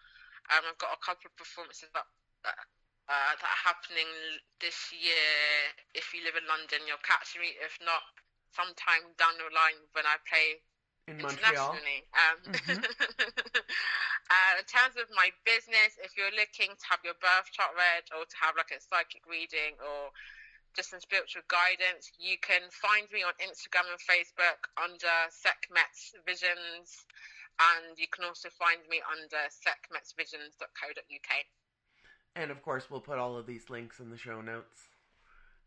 I've got a couple of performances that are happening this year. If you live in London, you'll catch me. If not, sometime down the line when I play in Montreal. In terms of my business, if you're looking to have your birth chart read or to have like a psychic reading or just some spiritual guidance, you can find me on Instagram and Facebook under Sekhmet's Visions, and you can also find me under sekhmetsvisions.co.uk. And of course, we'll put all of these links in the show notes.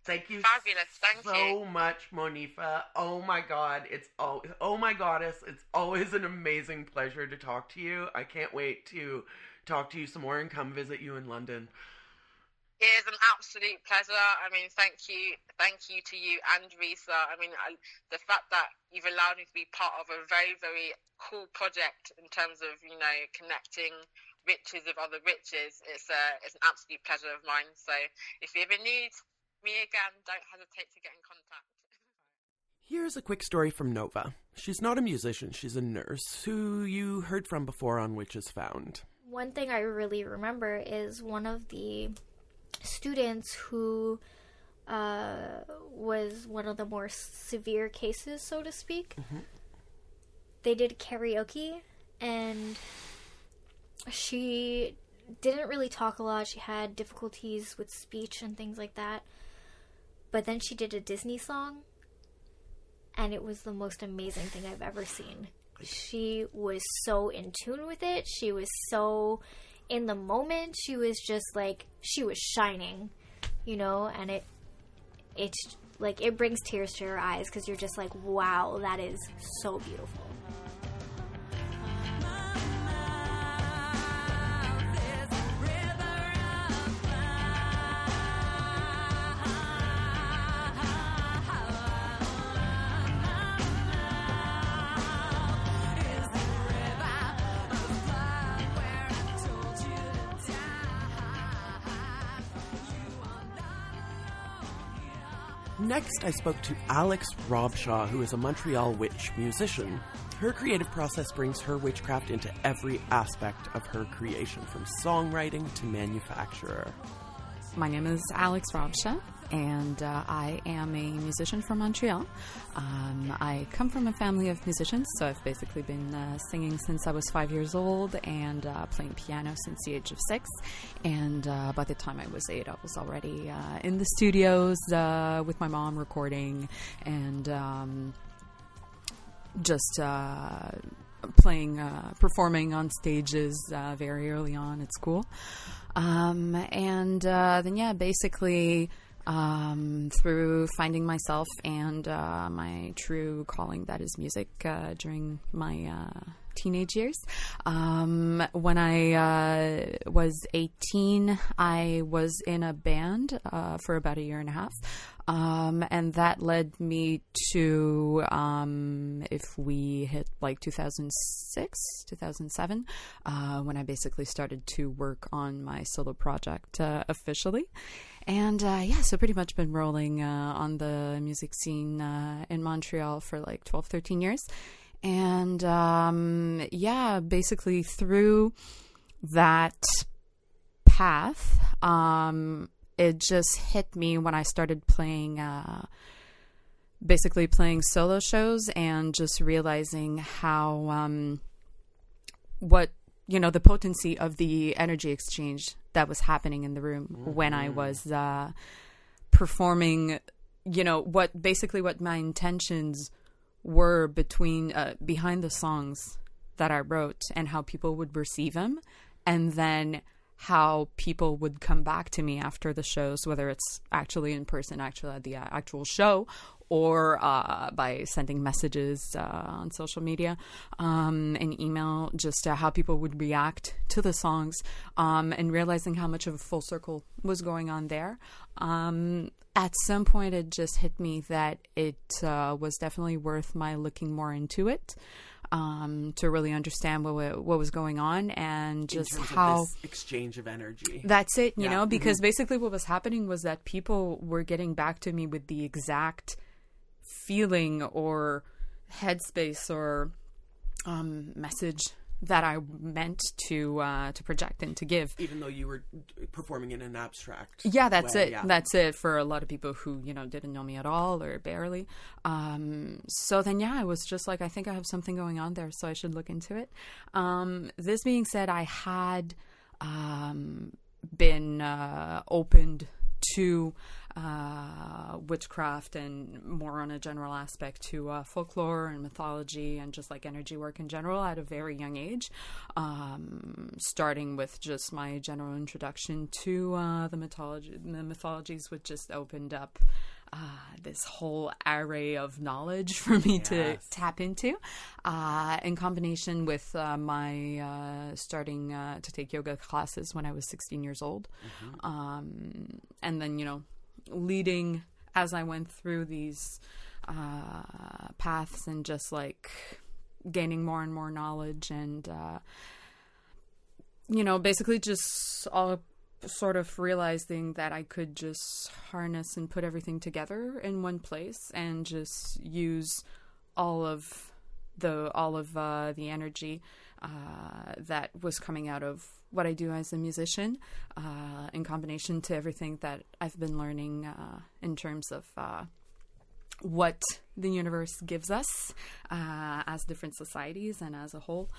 Thank you. Fabulous. Thank you so much, Monefa. Oh my God. Oh my goddess. It's always an amazing pleasure to talk to you. I can't wait to talk to you some more and come visit you in London. It is an absolute pleasure. I mean, thank you to you and Risa. I mean, the fact that you've allowed me to be part of a very, very cool project in terms of, you know, connecting riches with other riches, it's an absolute pleasure of mine. So if you ever need me again, don't hesitate to get in contact. Here's a quick story from Nova. She's not a musician, she's a nurse who you heard from before on Witches Found. One thing I really remember is one of the students who was one of the more severe cases, so to speak. Mm-hmm. They did karaoke, and she didn't really talk a lot. She had difficulties with speech and things like that. But then she did a Disney song, and it was the most amazing thing I've ever seen. She was so in tune with it. She was so in the moment. She was just like, she was shining, you know, and it's like, it brings tears to your eyes because you're just like, wow, that is so beautiful. Next, I spoke to Alex Robshaw, who is a Montreal witch musician. Her creative process brings her witchcraft into every aspect of her creation, from songwriting to manufacturer. My name is Alex Robshaw, and I am a musician from Montreal. I come from a family of musicians, so I've basically been singing since I was 5 years old and playing piano since the age of 6. And by the time I was 8, I was already in the studios with my mom recording and just playing, performing on stages very early on at school. Then, yeah, basically through finding myself and my true calling, that is music, during my teenage years. When I was 18, I was in a band for about a year and a half. And that led me to, if we hit like 2006, 2007, when I basically started to work on my solo project officially. And yeah, so pretty much been rolling on the music scene in Montreal for like 12, 13 years. And yeah, basically through that path, it just hit me when I started playing, basically playing solo shows and just realizing how, what, you know, the potency of the energy exchange that was happening in the room when I was performing, you know, what my intentions were behind the songs that I wrote and how people would receive them, and then how people would come back to me after the shows, whether it's actually in person, actually at the actual show, or by sending messages on social media and email, just how people would react to the songs, and realizing how much of a full circle was going on there. At some point, it just hit me that it was definitely worth my looking more into it. To really understand what was going on, and just how this exchange of energy. That's it, you know, because basically what was happening was that people were getting back to me with the exact feeling or headspace or message that I meant to project and to give. Even though you were performing in an abstract. Yeah, that's way, it. Yeah. That's it for a lot of people who, you know, didn't know me at all or barely. So then, yeah, I was just like, I think I have something going on there, so I should look into it. This being said, I had been opened to witchcraft and more on a general aspect to folklore and mythology and just like energy work in general at a very young age, starting with just my general introduction to the mythologies, which just opened up this whole array of knowledge for me to tap into, in combination with my starting to take yoga classes when I was 16 years old. And then, you know, leading as I went through these paths and just like gaining more and more knowledge and, you know, basically just all sort of realizing that I could just harness and put everything together in one place and just use all of the energy that was coming out of what I do as a musician, in combination to everything that I've been learning in terms of what the universe gives us as different societies and as a whole.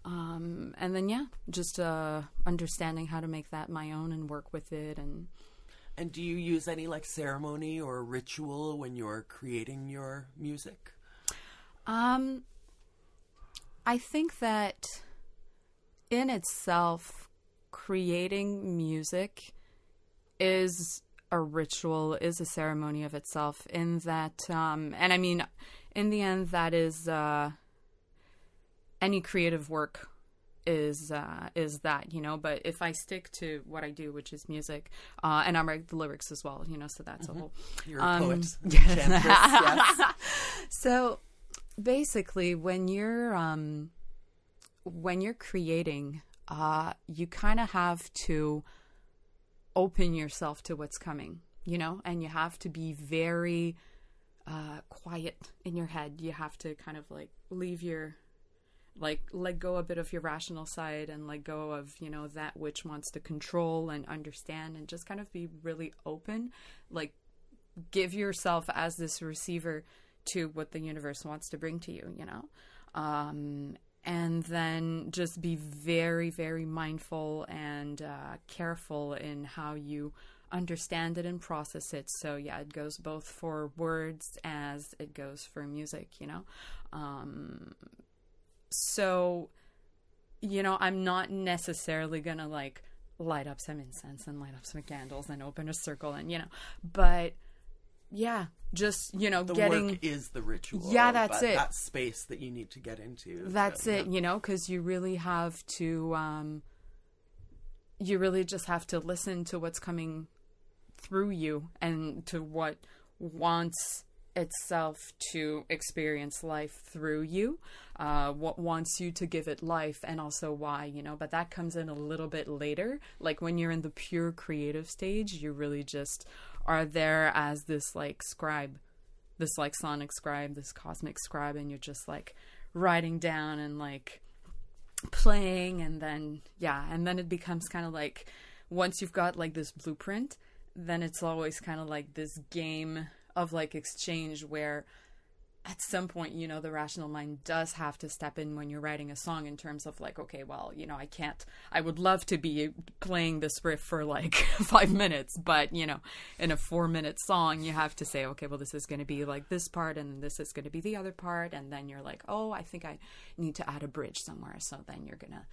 And then, just understanding how to make that my own and work with it. And do you use any like ceremony or ritual when you're creating your music? I think that in itself, creating music is a ritual, is a ceremony of itself, in that, and I mean, in the end, that is, any creative work is that, you know. But if I stick to what I do, which is music, and I write the lyrics as well, you know, so that's a whole... You're a poet. Yes. So basically, when you're creating, you kind of have to open yourself to what's coming, you know, and you have to be very quiet in your head. You have to kind of like leave your... like let go a bit of your rational side and let go of, you know, that which wants to control and understand, and just kind of be really open. Like, give yourself as this receiver to what the universe wants to bring to you, you know. And then just be very, very mindful and careful in how you understand it and process it. So yeah, it goes both for words as it goes for music, you know. So, you know, I'm not necessarily going to like light up some incense and light up some candles and open a circle and, you know, but yeah, just, you know, the getting... work is the ritual. Yeah, that's it. That space that you need to get into. That's it, you know, because you really have to, you really just have to listen to what's coming through you and to what wants itself to experience life through you, what wants you to give it life, and also why, you know. But that comes in a little bit later. Like when you're in the pure creative stage, you really just are there as this like scribe, this like sonic scribe, this cosmic scribe, and you're just like writing down and like playing, and then it becomes kind of like, once you've got like this blueprint, then it's always kind of like this game of like exchange where at some point, you know, the rational mind does have to step in when you're writing a song, in terms of like, okay, well, you know, I would love to be playing this riff for like 5 minutes, but, you know, in a 4-minute song, you have to say, okay, well, this is going to be like this part, and this is going to be the other part. And then you're like, oh, I think I need to add a bridge somewhere. So then you're going to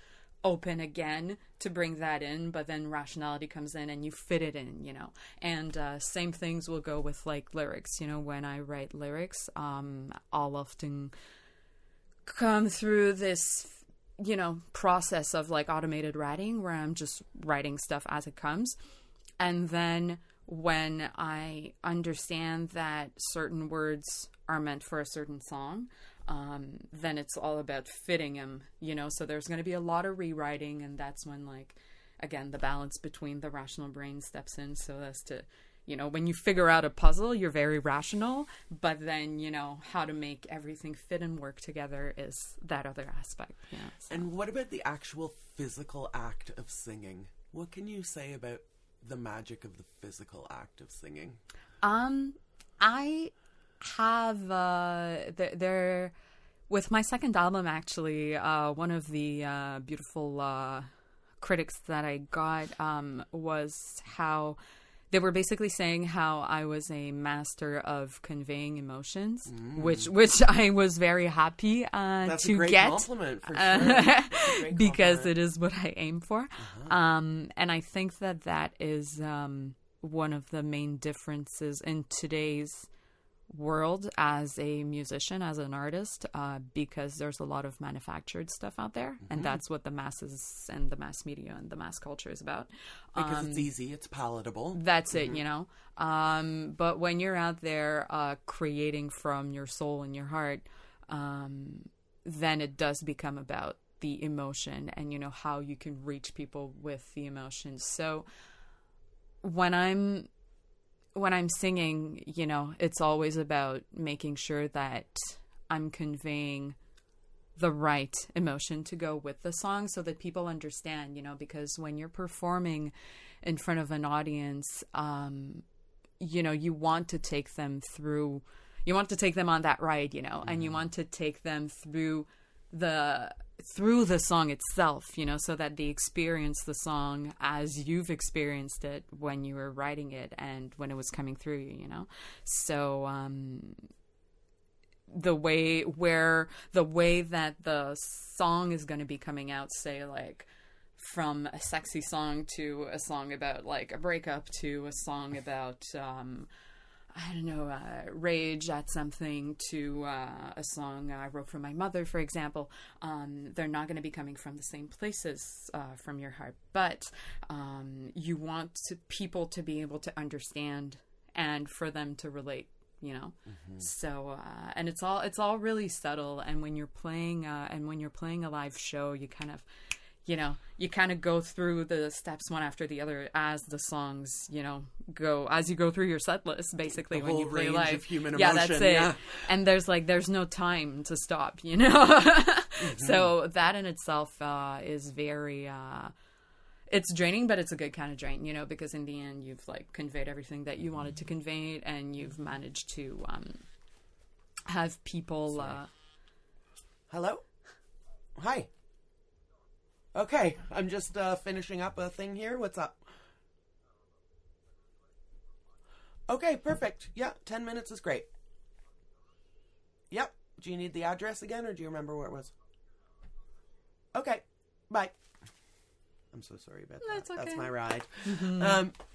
open again to bring that in, but then rationality comes in and you fit it in, you know. And same things will go with like lyrics, you know. When I write lyrics, I'll often come through this, you know, process of like automated writing, where I'm just writing stuff as it comes. And then when I understand that certain words are meant for a certain song, then it's all about fitting them, you know. So there's going to be a lot of rewriting, and that's when, like, again, the balance between the rational brain steps in, so as to, you know, when you figure out a puzzle, you're very rational, but then, you know, how to make everything fit and work together is that other aspect. Yeah. So. And what about the actual physical act of singing? What can you say about the magic of the physical act of singing? I have there with my second album, actually, one of the beautiful critics that I got was how they were basically saying how I was a master of conveying emotions, which I was very happy That's to a great get, compliment for sure. because it is what I aim for. And I think that is one of the main differences in today's world as a musician, as an artist, because there's a lot of manufactured stuff out there, and that's what the masses and the mass media and the mass culture is about. Because it's easy, it's palatable. That's it, you know. But when you're out there creating from your soul and your heart, then it does become about the emotion and, you know, how you can reach people with the emotion. So when I'm singing, you know, it's always about making sure that I'm conveying the right emotion to go with the song, so that people understand, you know, because when you're performing in front of an audience, you know, you want to take them on that ride, you know, and you want to take them through the through the song itself, you know, so that they experience the song as you've experienced it when you were writing it and when it was coming through you, you know. So the way that the song is going to be coming out, say like from a sexy song to a song about like a breakup to a song about I don't know, rage at something to a song I wrote for my mother, for example, they're not going to be coming from the same places from your heart, but you want people to be able to understand and for them to relate, you know. So and it's all really subtle, and when you're playing a live show, you kind of, you know, you kind of go through the steps one after the other as the songs, you know, as you go through your set list, basically, the when you whole play range live. of human yeah, emotion. that's it. Yeah. And there's no time to stop, you know. So that in itself is very it's draining, but it's a good kind of drain, you know, because in the end you've like conveyed everything that you wanted to convey, and you've managed to have people Hello? Hi. Okay, I'm just finishing up a thing here. What's up? Okay, perfect. Yeah, 10 minutes is great. Yep. Do you need the address again, or do you remember where it was? Okay, bye. I'm so sorry about that. That's okay. That's my ride.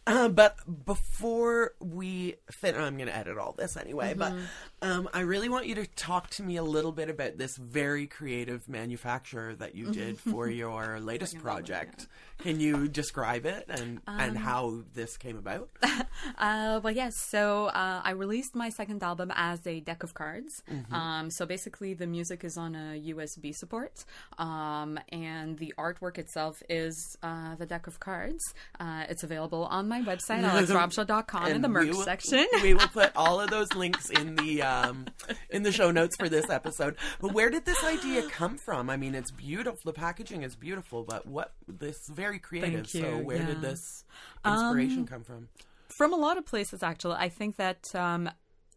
But before we I'm going to edit all this anyway, but I really want you to talk to me a little bit about this very creative manufacture that you did for your latest project. Can you describe it and how this came about? Well, yes. So I released my second album as a deck of cards. So basically the music is on a USB support, and the artwork itself is the deck of cards. It's available on my website, alexrobshaw.com, in the merch section. We will put all of those links in the show notes for this episode. But where did this idea come from? I mean, it's beautiful. The packaging is beautiful, but this very creative. Thank you. So where did this inspiration come from? From a lot of places, actually. I think that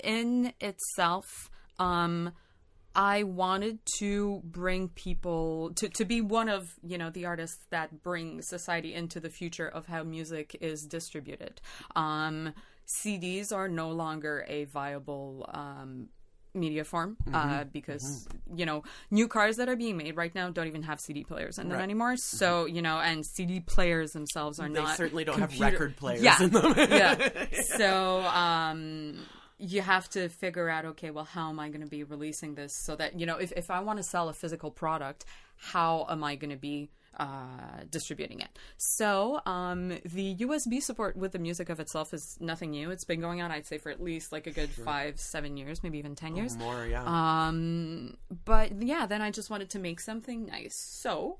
in itself, I wanted to bring people to be one of, you know, the artists that bring society into the future of how music is distributed. CDs are no longer a viable media form because you know, new cars that are being made right now don't even have CD players in them anymore. So you know, and CD players themselves are they not. Certainly don't have record players in them. So you have to figure out, okay, well, how am I going to be releasing this so that, you know, if I want to sell a physical product, how am I going to be distributing it? So the USB support with the music of itself is nothing new. It's been going on, I'd say, for at least like a good 5-7 years, maybe even 10 years. More, yeah. But yeah, then I just wanted to make something nice. So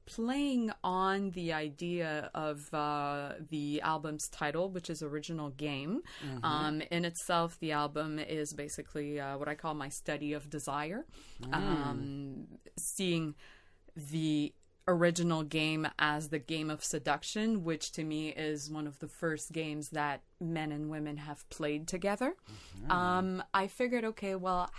playing on the idea of the album's title, which is Original Game, in itself, the album is basically what I call my study of desire. Seeing the original game as the game of seduction, which to me is one of the first games that men and women have played together. I figured, okay, well,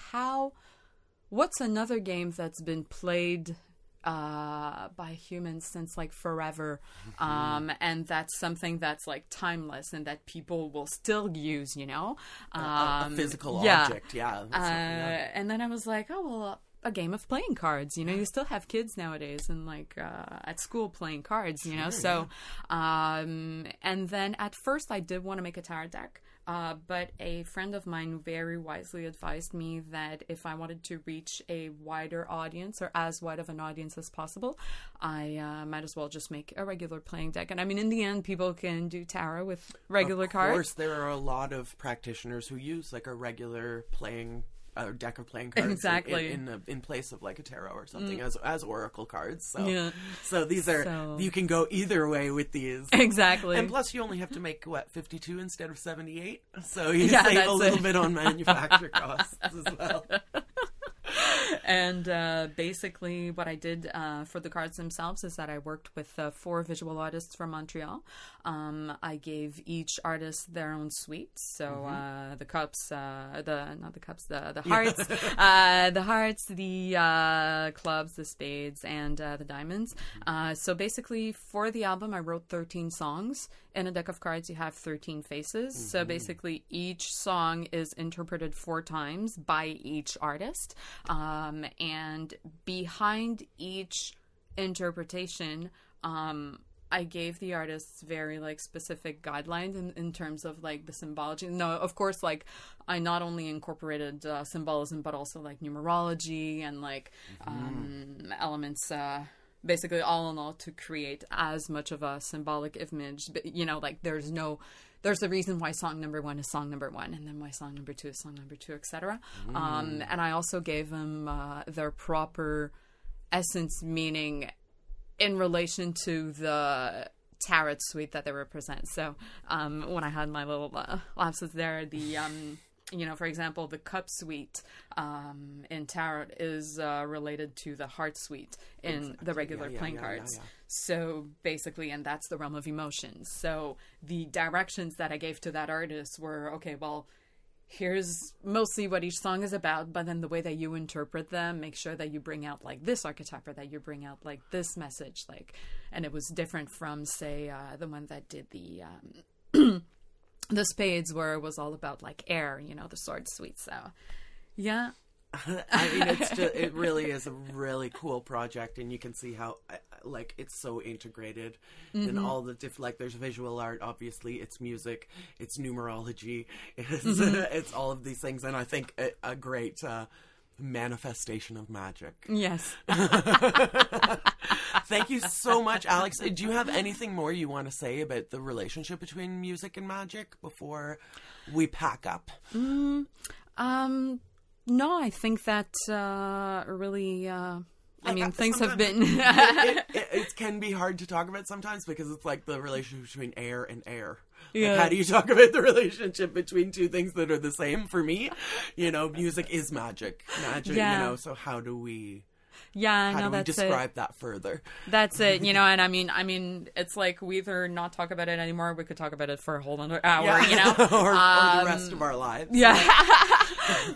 what's another game that's been played by humans since like forever, and that's something that's like timeless and that people will still use, you know, a physical object. And then I was like, oh well, a game of playing cards, you know. You still have kids nowadays and like at school playing cards, you know. So and then at first I did want to make a tarot deck, but a friend of mine very wisely advised me that if I wanted to reach a wider audience, or as wide of an audience as possible, I might as well just make a regular playing deck. And I mean, in the end, people can do tarot with regular cards. Of course, there are a lot of practitioners who use like a regular deck of playing cards in place of like a tarot or something as oracle cards. So these are you can go either way with these. Exactly. And plus you only have to make 52 instead of 78. So you save a little bit on manufacture costs as well. And basically what I did for the cards themselves is that I worked with 4 visual artists from Montreal. I gave each artist their own suite. So the cups, the hearts, the hearts, the clubs, the spades, and the diamonds. So basically for the album, I wrote 13 songs. In a deck of cards, you have 13 faces. So basically each song is interpreted 4 times by each artist. And behind each interpretation, I gave the artists very like specific guidelines in terms of like the symbology. No, of course, like I not only incorporated symbolism, but also like numerology and like elements, basically all in all to create as much of a symbolic image. But, you know, like there's a reason why song number 1 is song number 1, and then why song number 2 is song number 2, etc. And I also gave them their proper essence, meaning in relation to the tarot suite that they represent. So when I had my little lapses there, the you know, for example, the cup suite in tarot is related to the heart suite in the regular playing cards. So basically, and that's the realm of emotions. So the directions that I gave to that artist were, okay, well, here's mostly what each song is about, but then the way that you interpret them, make sure that you bring out like this archetype, or that you bring out like this message, like, and it was different from, say, the one that did the the spades, where it was all about like air, you know, the sword suite. So yeah. I mean, it really is a really cool project, and you can see how like it's so integrated in all the different, like there's visual art, obviously, it's music, it's numerology, it's all of these things, and I think a great manifestation of magic. Yes. Thank you so much, Alex. Do you have anything more you want to say about the relationship between music and magic before we pack up? No, I think that really, I mean, things have been... it can be hard to talk about sometimes, because it's like the relationship between air and air. Yeah. Like, how do you talk about the relationship between two things that are the same? For me, you know, music is magic. You know, so how do we... Yeah, how no, do we that's describe that further? That's it, you know, and I mean, it's like we either not talk about it anymore, we could talk about it for a whole other hour, you know? or the rest of our lives. Yeah.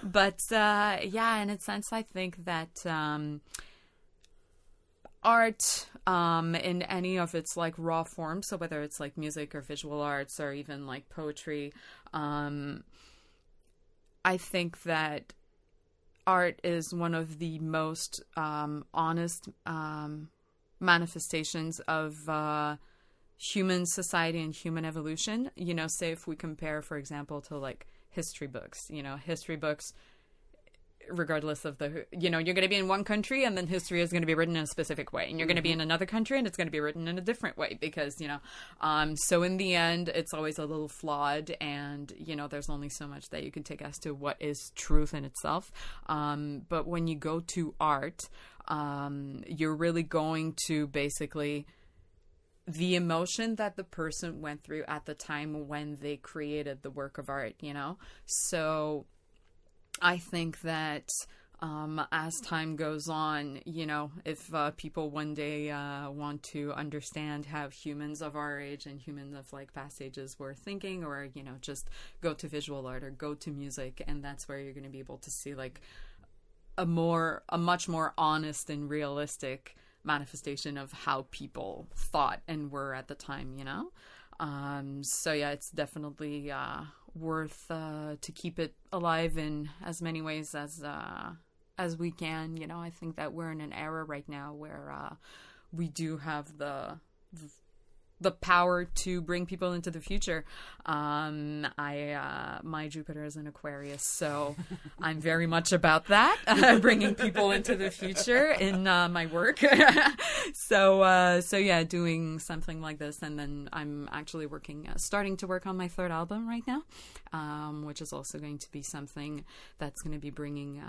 But, yeah, in a sense, I think that art in any of its, like, raw form, so whether it's, like, music or visual arts or even, like, poetry, I think that art is one of the most honest manifestations of human society and human evolution. You know, say if we compare, for example, to like history books, you know, history books, regardless of the, you know, you're going to be in one country and then history is going to be written in a specific way, and you're going to be in another country and it's going to be written in a different way, because, you know, so in the end it's always a little flawed, and, you know, there's only so much that you can take as to what is truth in itself. But when you go to art, you're really going to basically the emotion that the person went through at the time when they created the work of art, you know? So I think that as time goes on, you know, if people one day want to understand how humans of our age and humans of like past ages were thinking, or, you know, just go to visual art or go to music, and that's where you're going to be able to see like a much more honest and realistic manifestation of how people thought and were at the time, you know? So yeah, it's definitely worth to keep it alive in as many ways as we can. You know, I think that we're in an era right now where we do have the power to bring people into the future. My Jupiter is in Aquarius, so I'm very much about that, bringing people into the future in my work. So yeah, doing something like this, and then I'm actually starting to work on my 3rd album right now, which is also going to be something that's going to be bringing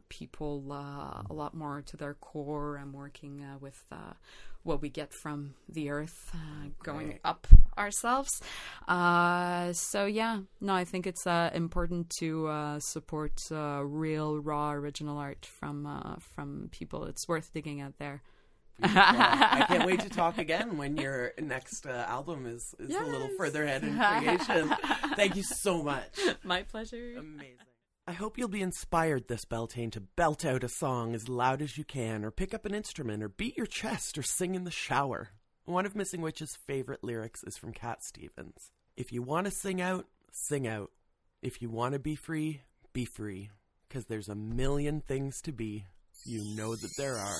people a lot more to their core. I'm working with what we get from the earth, going up ourselves. So yeah, no, I think it's important to support real, raw, original art from people. It's worth digging out there. I can't wait to talk again when your next album is a little further ahead in creation. Thank you so much. My pleasure. Amazing. I hope you'll be inspired this Beltane to belt out a song as loud as you can, or pick up an instrument, or beat your chest, or sing in the shower. One of Missing Witch's favorite lyrics is from Cat Stevens. If you want to sing out, sing out. If you want to be free, 'cause there's a million things to be. You know that there are.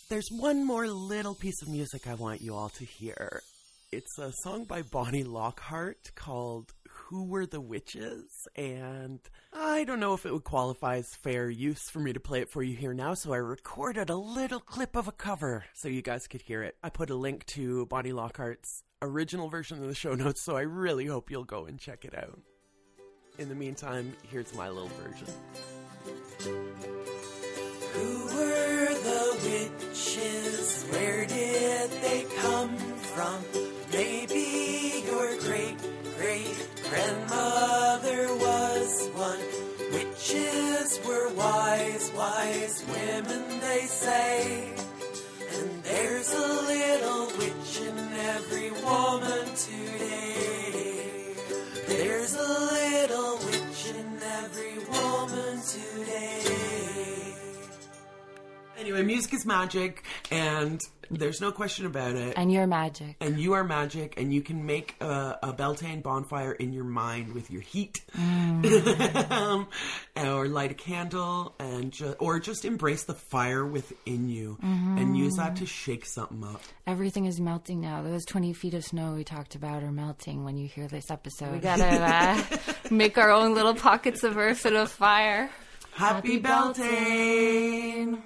There's one more little piece of music I want you all to hear. It's a song by Bonnie Lockhart called Who Were the Witches? And I don't know if it would qualify as fair use for me to play it for you here now, so I recorded a little clip of a cover so you guys could hear it. I put a link to Bonnie Lockhart's original version in the show notes, so I really hope you'll go and check it out. In the meantime, here's my little version. Who were the witches? Where did they come from? Maybe your great-great-grandmother was one. Witches were wise, wise women, they say. And there's a little witch in every woman today. There's a little witch in every woman today. Anyway, music is magic, and there's no question about it. And you're magic. And you are magic, and you can make a Beltane bonfire in your mind with your heat. Or light a candle, or just embrace the fire within you, and use that to shake something up. Everything is melting now. Those 20 feet of snow we talked about are melting when you hear this episode. We gotta make our own little pockets of earth and of fire. Happy Beltane!